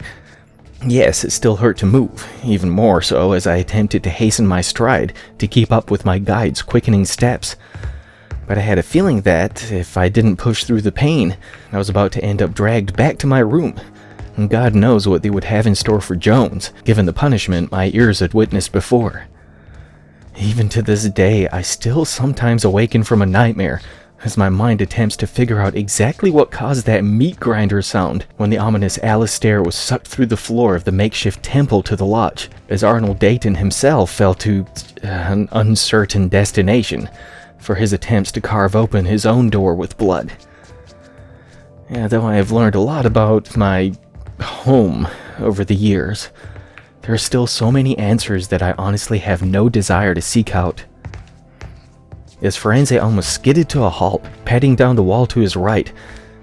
Yes, it still hurt to move, even more so as I attempted to hasten my stride to keep up with my guide's quickening steps. But I had a feeling that, if I didn't push through the pain, I was about to end up dragged back to my room. And God knows what they would have in store for Jones, given the punishment my ears had witnessed before. Even to this day, I still sometimes awaken from a nightmare as my mind attempts to figure out exactly what caused that meat grinder sound when the ominous Alistair was sucked through the floor of the makeshift temple to the lodge, as Arnold Dayton himself fell to an uncertain destination for his attempts to carve open his own door with blood. Though I have learned a lot about my home over the years, there are still so many answers that I honestly have no desire to seek out. As Firenze almost skidded to a halt, padding down the wall to his right,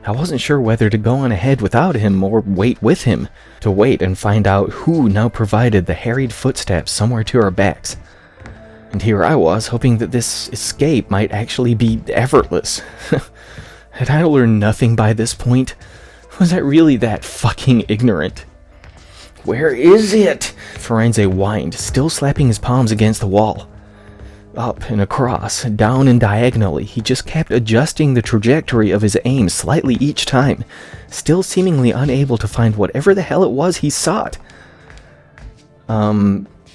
I wasn't sure whether to go on ahead without him or wait with him, to wait and find out who now provided the harried footsteps somewhere to our backs. And here I was, hoping that this escape might actually be effortless. Had I learned nothing by this point? Was I really that fucking ignorant? Where is it? Firenze whined, still slapping his palms against the wall. Up and across, down and diagonally, he just kept adjusting the trajectory of his aim slightly each time, still seemingly unable to find whatever the hell it was he sought.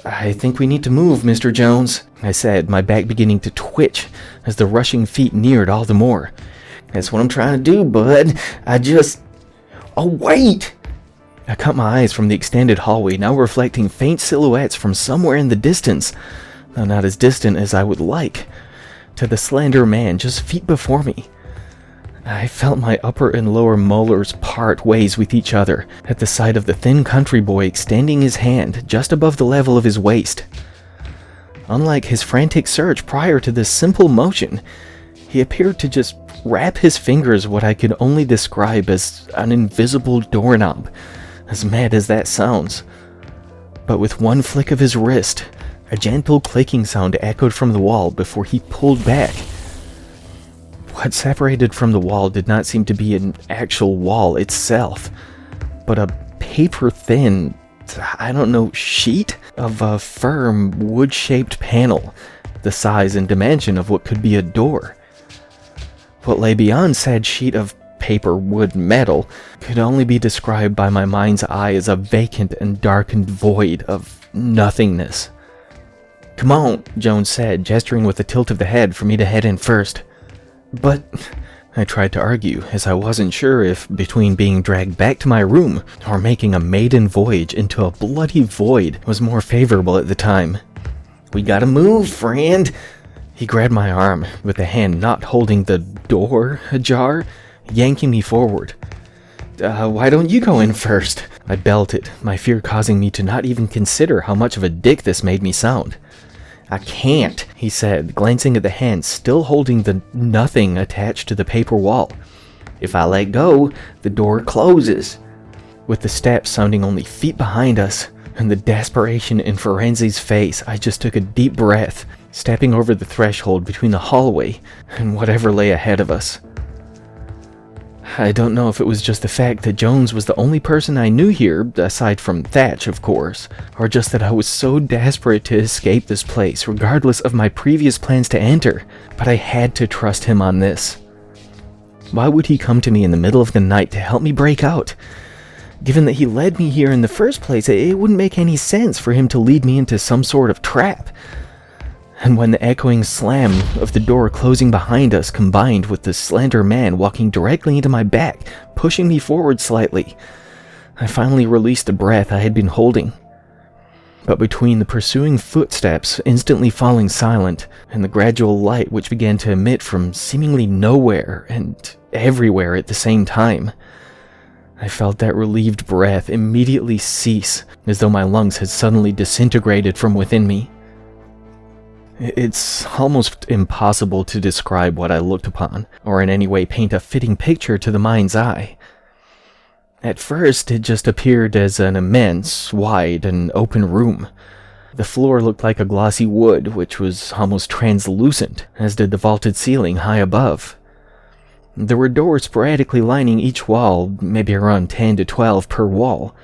I think we need to move, Mr. Jones, I said, my back beginning to twitch as the rushing feet neared all the more. That's what I'm trying to do, bud. Oh, wait! I cut my eyes from the extended hallway, now reflecting faint silhouettes from somewhere in the distance, though not as distant as I would like, to the slender man just feet before me. I felt my upper and lower molars part ways with each other at the sight of the thin country boy extending his hand just above the level of his waist. Unlike his frantic search prior to this simple motion, he appeared to just wrap his fingers what I could only describe as an invisible doorknob, as mad as that sounds. But with one flick of his wrist, a gentle clicking sound echoed from the wall before he pulled back. What separated from the wall did not seem to be an actual wall itself, but a paper-thin, sheet of a firm, wood-shaped panel, the size and dimension of what could be a door. What lay beyond said sheet of paper, wood, metal could only be described by my mind's eye as a vacant and darkened void of nothingness. "Come on," Jones said, gesturing with a tilt of the head for me to head in first. "But," I tried to argue, as I wasn't sure if between being dragged back to my room or making a maiden voyage into a bloody void was more favorable at the time. "We gotta move, friend." He grabbed my arm, with the hand not holding the door ajar, yanking me forward. Why don't you go in first?" I belted, my fear causing me to not even consider how much of a dick this made me sound. "I can't," he said, glancing at the hand still holding the nothing attached to the paper wall. "If I let go, the door closes." With the steps sounding only feet behind us, and the desperation in Ferenzi's face, I just took a deep breath, stepping over the threshold between the hallway and whatever lay ahead of us. I don't know if it was just the fact that Jones was the only person I knew here, aside from Thatch, of course, or just that I was so desperate to escape this place, regardless of my previous plans to enter, but I had to trust him on this. Why would he come to me in the middle of the night to help me break out? Given that he led me here in the first place, it wouldn't make any sense for him to lead me into some sort of trap. And when the echoing slam of the door closing behind us combined with the slender man walking directly into my back, pushing me forward slightly, I finally released the breath I had been holding. But between the pursuing footsteps instantly falling silent and the gradual light which began to emit from seemingly nowhere and everywhere at the same time, I felt that relieved breath immediately cease, as though my lungs had suddenly disintegrated from within me. It's almost impossible to describe what I looked upon, or in any way paint a fitting picture to the mind's eye. At first, it just appeared as an immense, wide, and open room. The floor looked like a glossy wood, which was almost translucent, as did the vaulted ceiling high above. There were doors sporadically lining each wall, maybe around 10 to 12 per wall.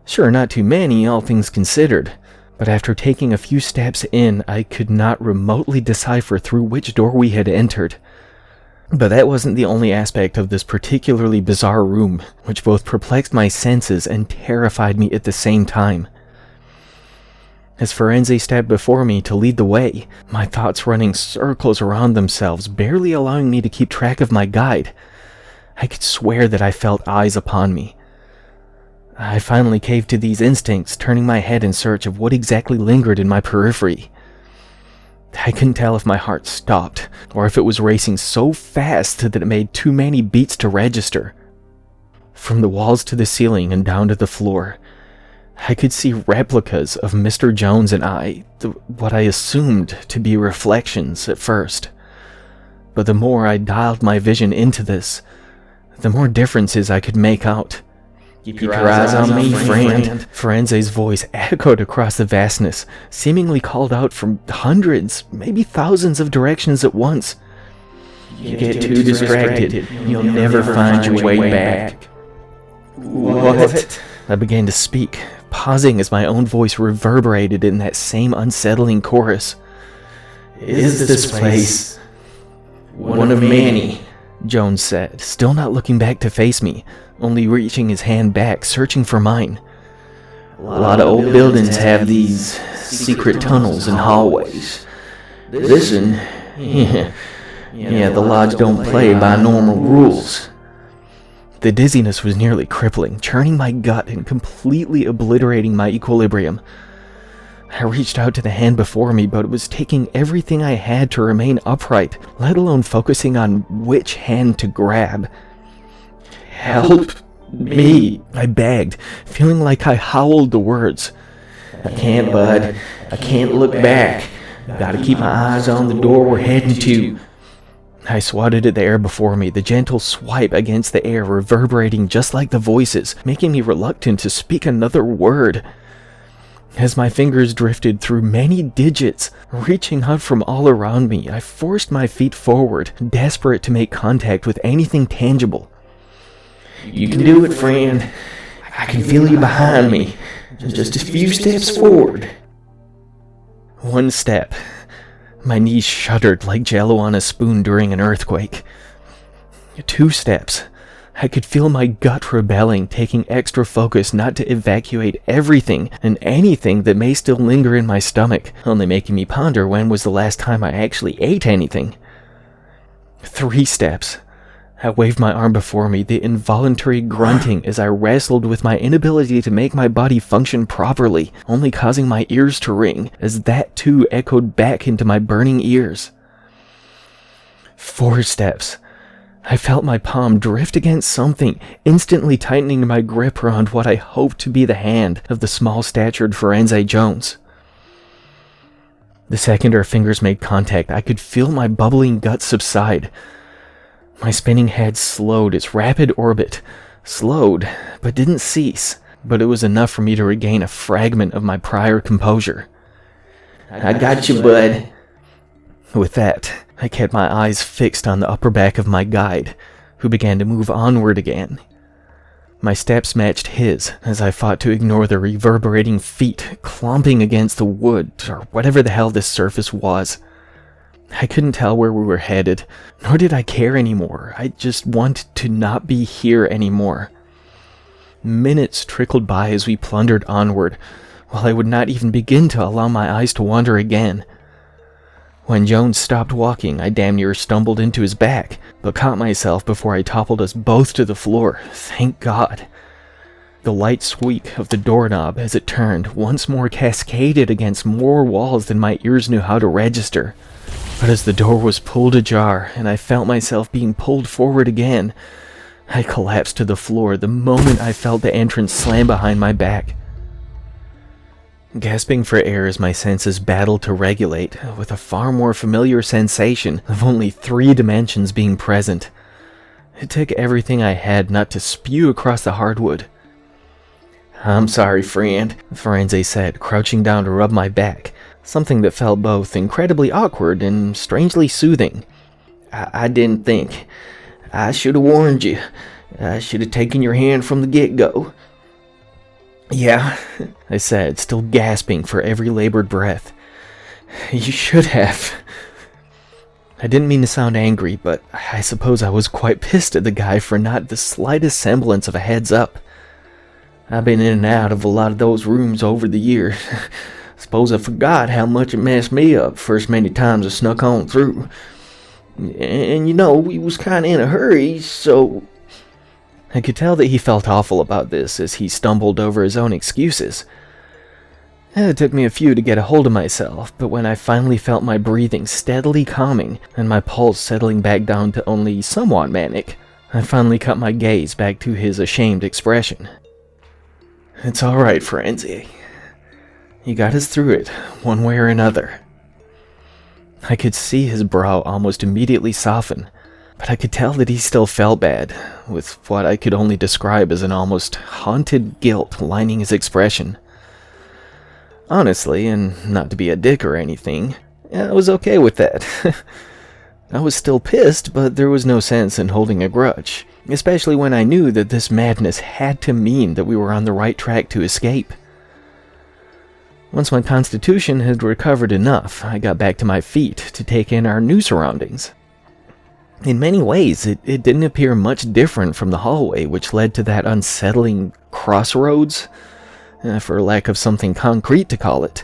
Sure, not too many, all things considered. But after taking a few steps in, I could not remotely decipher through which door we had entered. But that wasn't the only aspect of this particularly bizarre room, which both perplexed my senses and terrified me at the same time. As Ferenzi stepped before me to lead the way, my thoughts running circles around themselves, barely allowing me to keep track of my guide, I could swear that I felt eyes upon me. I finally caved to these instincts, turning my head in search of what exactly lingered in my periphery. I couldn't tell if my heart stopped, or if it was racing so fast that it made too many beats to register. From the walls to the ceiling and down to the floor, I could see replicas of Mr. Jones and I, what I assumed to be reflections at first. But the more I dialed my vision into this, the more differences I could make out. "Keep your eyes on me, friend." Ferenzi's voice echoed across the vastness, seemingly called out from hundreds, maybe thousands of directions at once. "You get too distracted, you'll never find your way back." "What?" I began to speak, pausing as my own voice reverberated in that same unsettling chorus. "Is this place one of many?" Jones said, still not looking back to face me, only reaching his hand back, searching for mine. A lot of old buildings have these secret tunnels and hallways. This one, yeah, the lodge don't play by normal rules. The dizziness was nearly crippling, churning my gut and completely obliterating my equilibrium. I reached out to the hand before me, but it was taking everything I had to remain upright, let alone focusing on which hand to grab. Help me, I begged, feeling like I howled the words. I can't, bud. I can't look back. Gotta keep my eyes on the door we're heading to. I swatted at the air before me, the gentle swipe against the air reverberating just like the voices, making me reluctant to speak another word. As my fingers drifted through many digits, reaching out from all around me, I forced my feet forward, desperate to make contact with anything tangible. You can do it, friend. I can feel you behind me. Just a few steps forward. One step. My knees shuddered like jello on a spoon during an earthquake. 2 steps. I could feel my gut rebelling, taking extra focus not to evacuate everything and anything that may still linger in my stomach, only making me ponder when was the last time I actually ate anything. 3 steps. I waved my arm before me, the involuntary grunting as I wrestled with my inability to make my body function properly, only causing my ears to ring, as that too echoed back into my burning ears. 4 steps. I felt my palm drift against something, instantly tightening my grip around what I hoped to be the hand of the small-statured Firenze Jones. The second our fingers made contact, I could feel my bubbling gut subside. My spinning head slowed its rapid orbit. Slowed, but didn't cease. But it was enough for me to regain a fragment of my prior composure. I got you, bud. With that, I kept my eyes fixed on the upper back of my guide, who began to move onward again. My steps matched his as I fought to ignore the reverberating feet clomping against the wood, or whatever the hell this surface was. I couldn't tell where we were headed, nor did I care anymore. I just wanted to not be here anymore. Minutes trickled by as we plundered onward, while I would not even begin to allow my eyes to wander again. When Jones stopped walking, I damn near stumbled into his back, but caught myself before I toppled us both to the floor, thank God. The light squeak of the doorknob as it turned once more cascaded against more walls than my ears knew how to register. But as the door was pulled ajar, and I felt myself being pulled forward again, I collapsed to the floor the moment I felt the entrance slam behind my back. Gasping for air as my senses battled to regulate, with a far more familiar sensation of only 3 dimensions being present. It took everything I had not to spew across the hardwood. I'm sorry, friend, Firenze said, crouching down to rub my back, something that felt both incredibly awkward and strangely soothing. I didn't think. I should have warned you. I should have taken your hand from the get-go. Yeah, I said, still gasping for every labored breath. You should have. I didn't mean to sound angry, but I suppose I was quite pissed at the guy for not the slightest semblance of a heads up. I've been in and out of a lot of those rooms over the years. Suppose I forgot how much it messed me up first many times I snuck on through. And you know, we was kinda in a hurry, so... I could tell that he felt awful about this as he stumbled over his own excuses. It took me a few to get a hold of myself, but when I finally felt my breathing steadily calming and my pulse settling back down to only somewhat manic, I finally cut my gaze back to his ashamed expression. It's all right, Firenze. You got us through it, one way or another. I could see his brow almost immediately soften, but I could tell that he still felt bad, with what I could only describe as an almost haunted guilt lining his expression. Honestly, and not to be a dick or anything, I was okay with that. I was still pissed, but there was no sense in holding a grudge, especially when I knew that this madness had to mean that we were on the right track to escape. Once my constitution had recovered enough, I got back to my feet to take in our new surroundings. In many ways, it didn't appear much different from the hallway which led to that unsettling crossroads. for lack of something concrete to call it.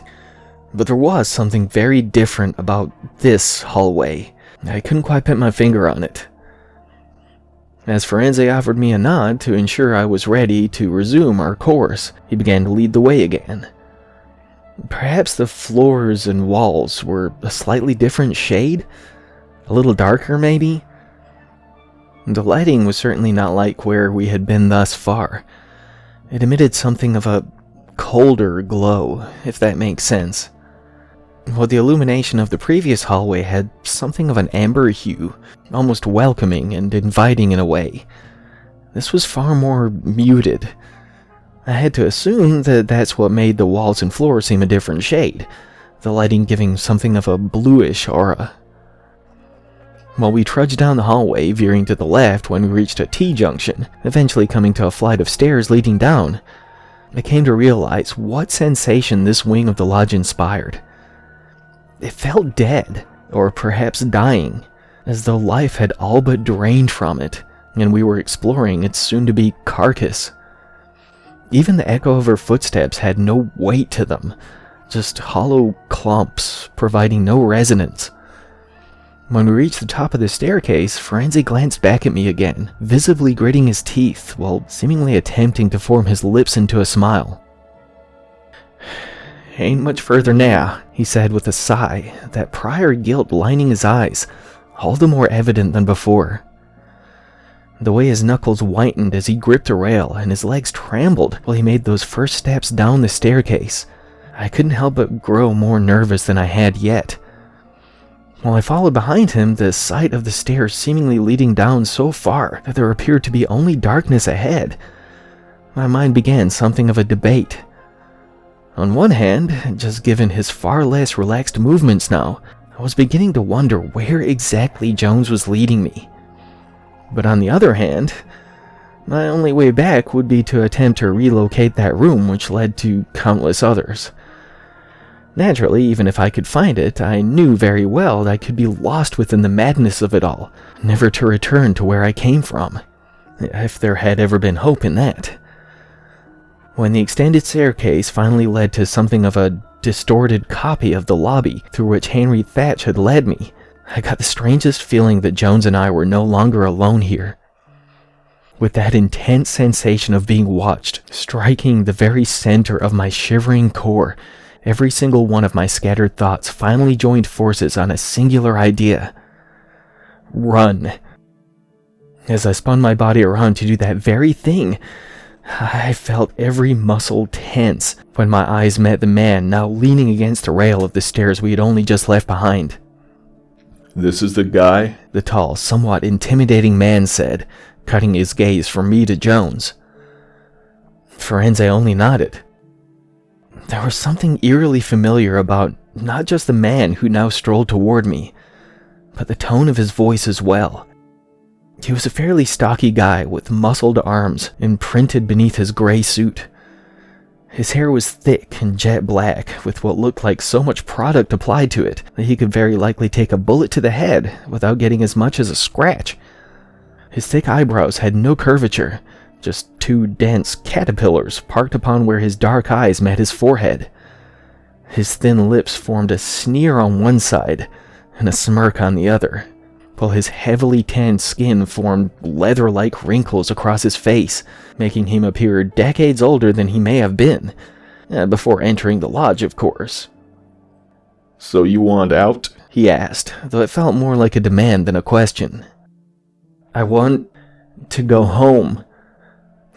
But there was something very different about this hallway. I couldn't quite put my finger on it. As Firenze offered me a nod to ensure I was ready to resume our course, he began to lead the way again. Perhaps the floors and walls were a slightly different shade? A little darker, maybe? The lighting was certainly not like where we had been thus far. It emitted something of a colder glow, if that makes sense. While the illumination of the previous hallway had something of an amber hue, almost welcoming and inviting in a way, this was far more muted. I had to assume that that's what made the walls and floor seem a different shade, the lighting giving something of a bluish aura. While we trudged down the hallway, veering to the left when we reached a T-junction, eventually coming to a flight of stairs leading down, I came to realize what sensation this wing of the lodge inspired. It felt dead, or perhaps dying, as though life had all but drained from it, and we were exploring its soon-to-be carcass. Even the echo of her footsteps had no weight to them, just hollow clumps, providing no resonance. When we reached the top of the staircase, Firenze glanced back at me again, visibly gritting his teeth, while seemingly attempting to form his lips into a smile. "Ain't much further now," he said with a sigh, that prior guilt lining his eyes, all the more evident than before. The way his knuckles whitened as he gripped a rail and his legs trembled while he made those first steps down the staircase, I couldn't help but grow more nervous than I had yet. While I followed behind him, the sight of the stairs seemingly leading down so far that there appeared to be only darkness ahead, my mind began something of a debate. On one hand, just given his far less relaxed movements now, I was beginning to wonder where exactly Jones was leading me. But on the other hand, my only way back would be to attempt to relocate that room which led to countless others. Naturally, even if I could find it, I knew very well that I could be lost within the madness of it all, never to return to where I came from, if there had ever been hope in that. When the extended staircase finally led to something of a distorted copy of the lobby through which Henry Thatch had led me, I got the strangest feeling that Jones and I were no longer alone here. With that intense sensation of being watched, striking the very center of my shivering core, every single one of my scattered thoughts finally joined forces on a singular idea. Run. As I spun my body around to do that very thing, I felt every muscle tense when my eyes met the man now leaning against the rail of the stairs we had only just left behind. "This is the guy?" the tall, somewhat intimidating man said, cutting his gaze from me to Jones. Firenze only nodded. There was something eerily familiar about not just the man who now strolled toward me, but the tone of his voice as well. He was a fairly stocky guy with muscled arms imprinted beneath his gray suit. His hair was thick and jet black, with what looked like so much product applied to it that he could very likely take a bullet to the head without getting as much as a scratch. His thick eyebrows had no curvature, just two dense caterpillars parked upon where his dark eyes met his forehead. His thin lips formed a sneer on one side and a smirk on the other, while his heavily tanned skin formed leather-like wrinkles across his face, making him appear decades older than he may have been, before entering the lodge, of course. "So you want out?" he asked, though it felt more like a demand than a question. "I want to go home."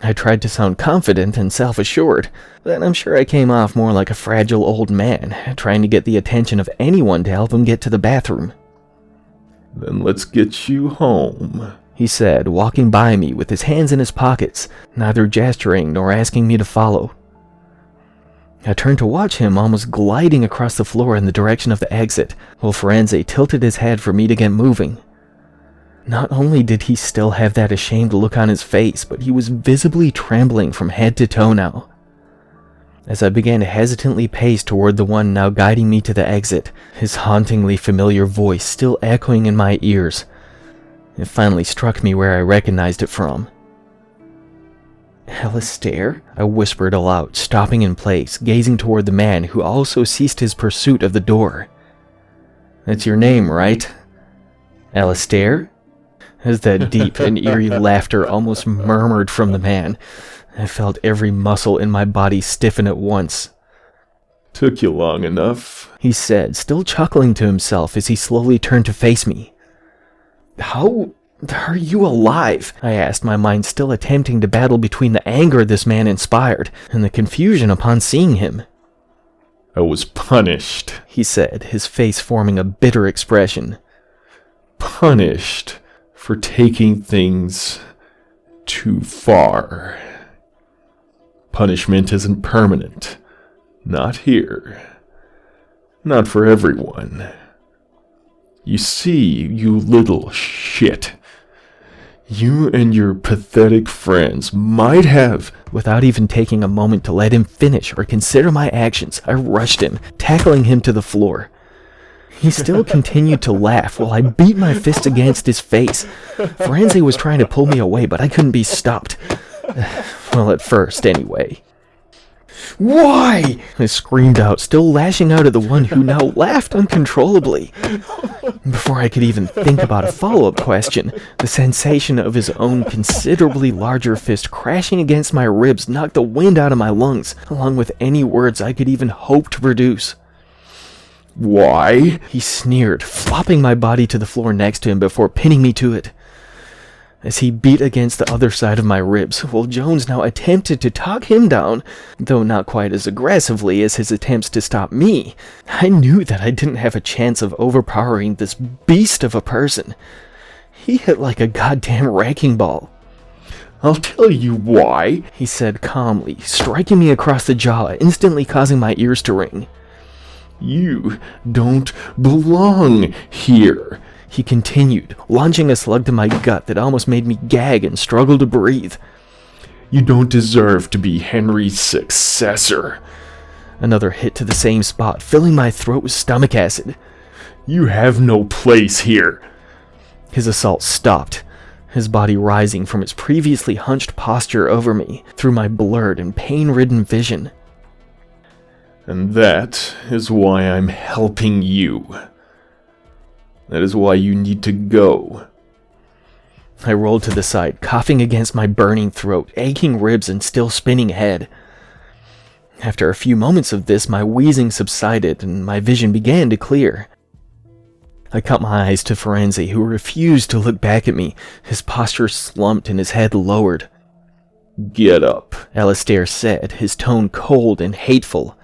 I tried to sound confident and self-assured, but I'm sure I came off more like a fragile old man, trying to get the attention of anyone to help him get to the bathroom. "Then let's get you home," he said, walking by me with his hands in his pockets, neither gesturing nor asking me to follow. I turned to watch him almost gliding across the floor in the direction of the exit, while Firenze tilted his head for me to get moving. Not only did he still have that ashamed look on his face, but he was visibly trembling from head to toe now. As I began to hesitantly pace toward the one now guiding me to the exit, his hauntingly familiar voice still echoing in my ears, it finally struck me where I recognized it from. Alistair? I whispered aloud, stopping in place, gazing toward the man who also ceased his pursuit of the door. That's your name, right? Alistair? As that deep and eerie laughter almost murmured from the man, I felt every muscle in my body stiffen at once. Took you long enough, he said, still chuckling to himself as he slowly turned to face me. How are you alive? I asked, my mind still attempting to battle between the anger this man inspired and the confusion upon seeing him. I was punished, he said, his face forming a bitter expression. Punished for taking things too far. Punishment isn't permanent. Not here. Not for everyone. You see, you little shit. You and your pathetic friends might have... Without even taking a moment to let him finish or consider my actions, I rushed him, tackling him to the floor. He still continued to laugh while I beat my fist against his face. Firenze was trying to pull me away, but I couldn't be stopped. Well, at first, anyway. Why? I screamed out, still lashing out at the one who now laughed uncontrollably. Before I could even think about a follow-up question, the sensation of his own considerably larger fist crashing against my ribs knocked the wind out of my lungs, along with any words I could even hope to produce. Why? He sneered, flopping my body to the floor next to him before pinning me to it. As he beat against the other side of my ribs, while Jones now attempted to talk him down, though not quite as aggressively as his attempts to stop me, I knew that I didn't have a chance of overpowering this beast of a person. He hit like a goddamn wrecking ball. I'll tell you why, he said calmly, striking me across the jaw, instantly causing my ears to ring. You don't belong here. He continued, launching a slug to my gut that almost made me gag and struggle to breathe. You don't deserve to be Henry's successor. Another hit to the same spot, filling my throat with stomach acid. You have no place here. His assault stopped, his body rising from its previously hunched posture over me through my blurred and pain-ridden vision. And that is why I'm helping you. That is why you need to go. I rolled to the side, coughing against my burning throat, aching ribs, and still spinning head. After a few moments of this, my wheezing subsided, and my vision began to clear. I cut my eyes to Firenze, who refused to look back at me, his posture slumped and his head lowered. Get up, Alistair said, his tone cold and hateful.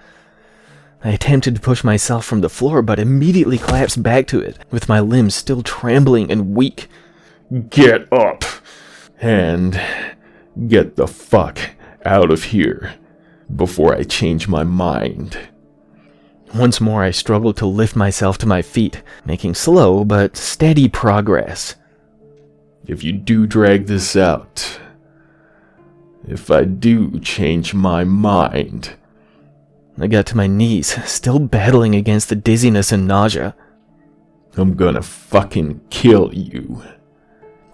I attempted to push myself from the floor, but immediately collapsed back to it, with my limbs still trembling and weak. Get up, and get the fuck out of here, before I change my mind. Once more I struggled to lift myself to my feet, making slow but steady progress. If you do drag this out, if I do change my mind... I got to my knees, still battling against the dizziness and nausea. I'm gonna fucking kill you.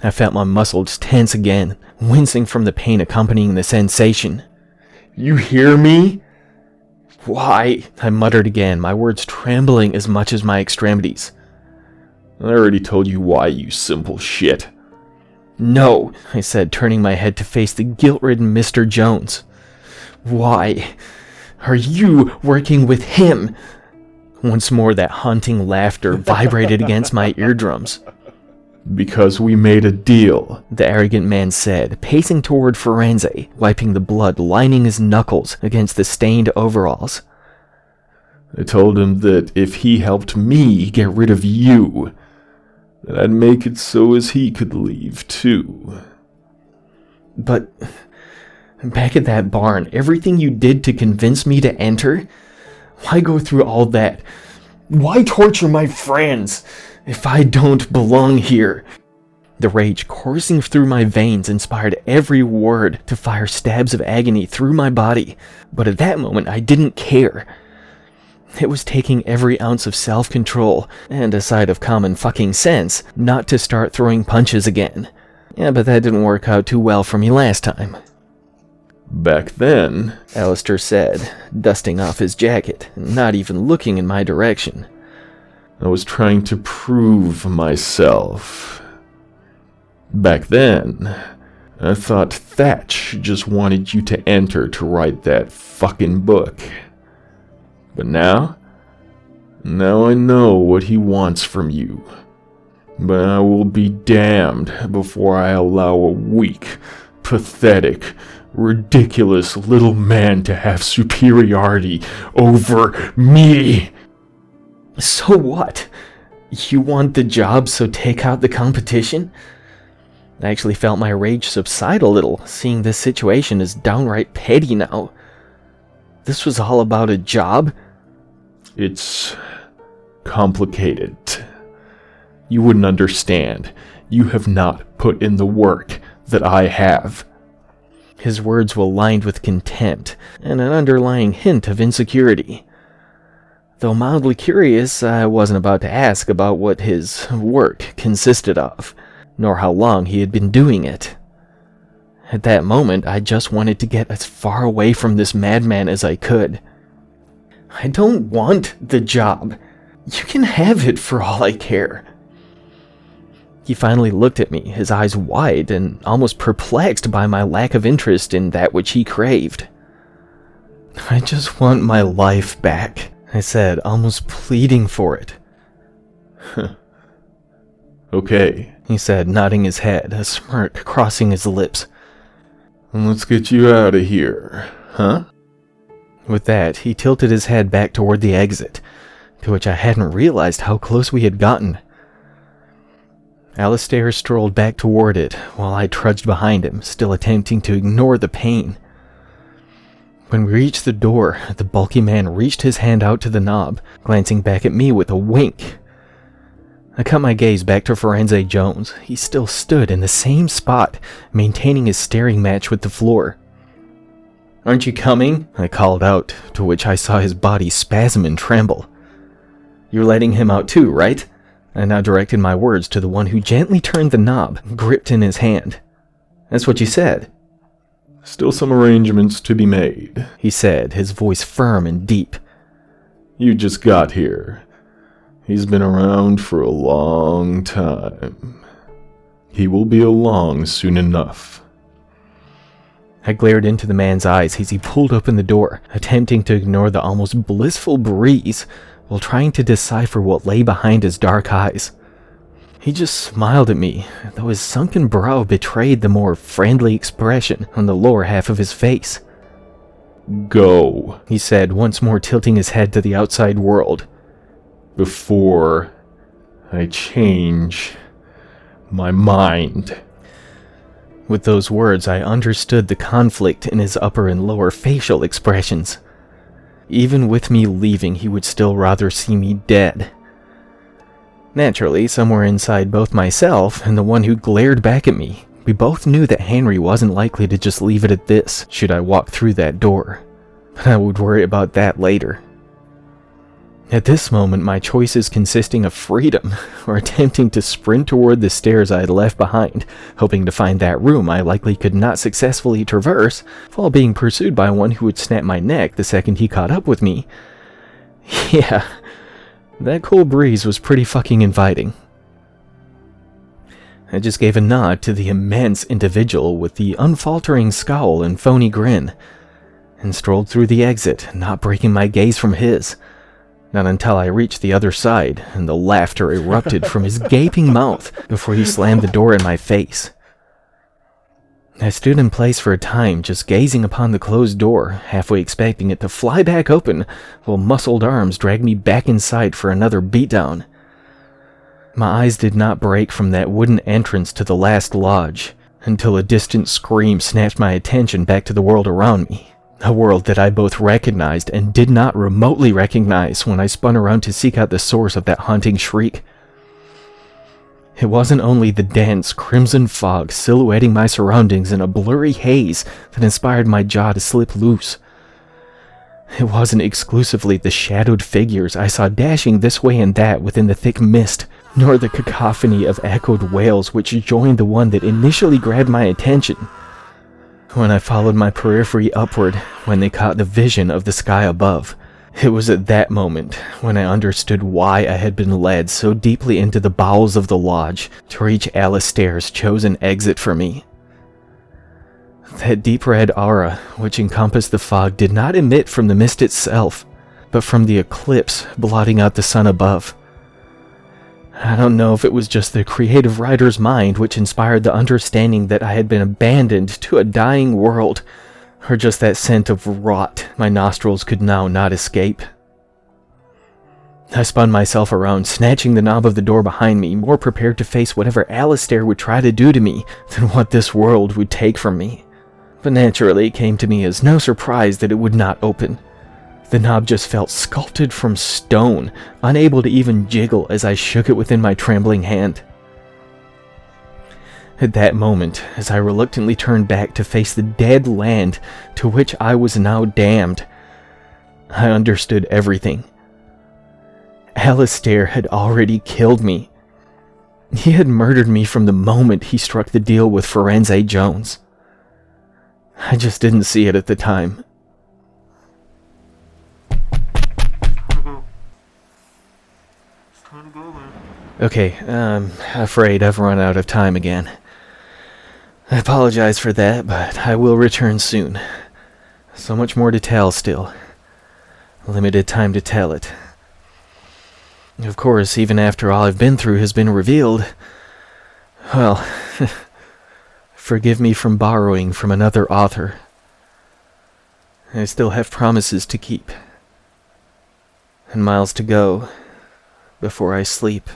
I felt my muscles tense again, wincing from the pain accompanying the sensation. You hear me? Why? I muttered again, my words trembling as much as my extremities. I already told you why, you simple shit. No, I said, turning my head to face the guilt-ridden Mr. Jones. Why are you working with him? Once more that haunting laughter vibrated against my eardrums. Because we made a deal, the arrogant man said, pacing toward Firenze, wiping the blood lining his knuckles against the stained overalls. I told him that if he helped me get rid of you, that I'd make it so as he could leave too. But... back at that barn, everything you did to convince me to enter? Why go through all that? Why torture my friends if I don't belong here? The rage coursing through my veins inspired every word to fire stabs of agony through my body, but at that moment I didn't care. It was taking every ounce of self-control, and a side of common fucking sense, not to start throwing punches again. Yeah, but that didn't work out too well for me last time. Back then, Alistair said, dusting off his jacket, not even looking in my direction. I was trying to prove myself. Back then, I thought Thatch just wanted you to enter to write that fucking book. But now I know what he wants from you. But I will be damned before I allow a weak, pathetic, ridiculous little man to have superiority over me. So what? You want the job, so take out the competition? I actually felt my rage subside a little, seeing this situation as downright petty now. This was all about a job? It's complicated. You wouldn't understand. You have not put in the work that I have. His words were lined with contempt and an underlying hint of insecurity. Though mildly curious, I wasn't about to ask about what his work consisted of, nor how long he had been doing it. At that moment, I just wanted to get as far away from this madman as I could. I don't want the job. You can have it for all I care. He finally looked at me, his eyes wide and almost perplexed by my lack of interest in that which he craved. I just want my life back, I said, almost pleading for it. Okay, he said, nodding his head, a smirk crossing his lips. Let's get you out of here, huh? With that, he tilted his head back toward the exit, to which I hadn't realized how close we had gotten. Alistair strolled back toward it, while I trudged behind him, still attempting to ignore the pain. When we reached the door, the bulky man reached his hand out to the knob, glancing back at me with a wink. I cut my gaze back to Forense Jones. He still stood in the same spot, maintaining his staring match with the floor. "Aren't you coming?" I called out, to which I saw his body spasm and tremble. "You're letting him out too, right?" I now directed my words to the one who gently turned the knob, gripped in his hand. "That's what you said." Still some arrangements to be made, he said, his voice firm and deep. You just got here. He's been around for a long time. He will be along soon enough. I glared into the man's eyes as he pulled open the door, attempting to ignore the almost blissful breeze while trying to decipher what lay behind his dark eyes. He just smiled at me, though his sunken brow betrayed the more friendly expression on the lower half of his face. Go, he said, once more tilting his head to the outside world. Before I change my mind. With those words, I understood the conflict in his upper and lower facial expressions. Even with me leaving, he would still rather see me dead. Naturally, somewhere inside both myself and the one who glared back at me, we both knew that Henry wasn't likely to just leave it at this, should I walk through that door. But I would worry about that later. At this moment, my choices consisting of freedom, or attempting to sprint toward the stairs I had left behind, hoping to find that room I likely could not successfully traverse, while being pursued by one who would snap my neck the second he caught up with me. Yeah, that cool breeze was pretty fucking inviting. I just gave a nod to the immense individual with the unfaltering scowl and phony grin, and strolled through the exit, not breaking my gaze from his. Not until I reached the other side, and the laughter erupted from his gaping mouth before he slammed the door in my face. I stood in place for a time, just gazing upon the closed door, halfway expecting it to fly back open, while muscled arms dragged me back inside for another beatdown. My eyes did not break from that wooden entrance to the last lodge, until a distant scream snatched my attention back to the world around me. A world that I both recognized and did not remotely recognize when I spun around to seek out the source of that haunting shriek. It wasn't only the dense, crimson fog silhouetting my surroundings in a blurry haze that inspired my jaw to slip loose. It wasn't exclusively the shadowed figures I saw dashing this way and that within the thick mist, nor the cacophony of echoed wails which joined the one that initially grabbed my attention. when I followed my periphery upward when they caught the vision of the sky above. It was at that moment when I understood why I had been led so deeply into the bowels of the lodge to reach Alistair's chosen exit for me. That deep red aura which encompassed the fog did not emit from the mist itself, but from the eclipse blotting out the sun above. I don't know if it was just the creative writer's mind which inspired the understanding that I had been abandoned to a dying world, or just that scent of rot my nostrils could now not escape. I spun myself around, snatching the knob of the door behind me, more prepared to face whatever Alistair would try to do to me than what this world would take from me. But naturally it came to me as no surprise that it would not open. The knob just felt sculpted from stone, unable to even jiggle as I shook it within my trembling hand. At that moment, as I reluctantly turned back to face the dead land to which I was now damned, I understood everything. Alistair had already killed me. He had murdered me from the moment he struck the deal with Firenze Jones. I just didn't see it at the time. Okay, I'm afraid I've run out of time again. I apologize for that, but I will return soon. So much more to tell still. Limited time to tell it. Of course, even after all I've been through has been revealed, well, forgive me from borrowing from another author. I still have promises to keep, and miles to go before I sleep.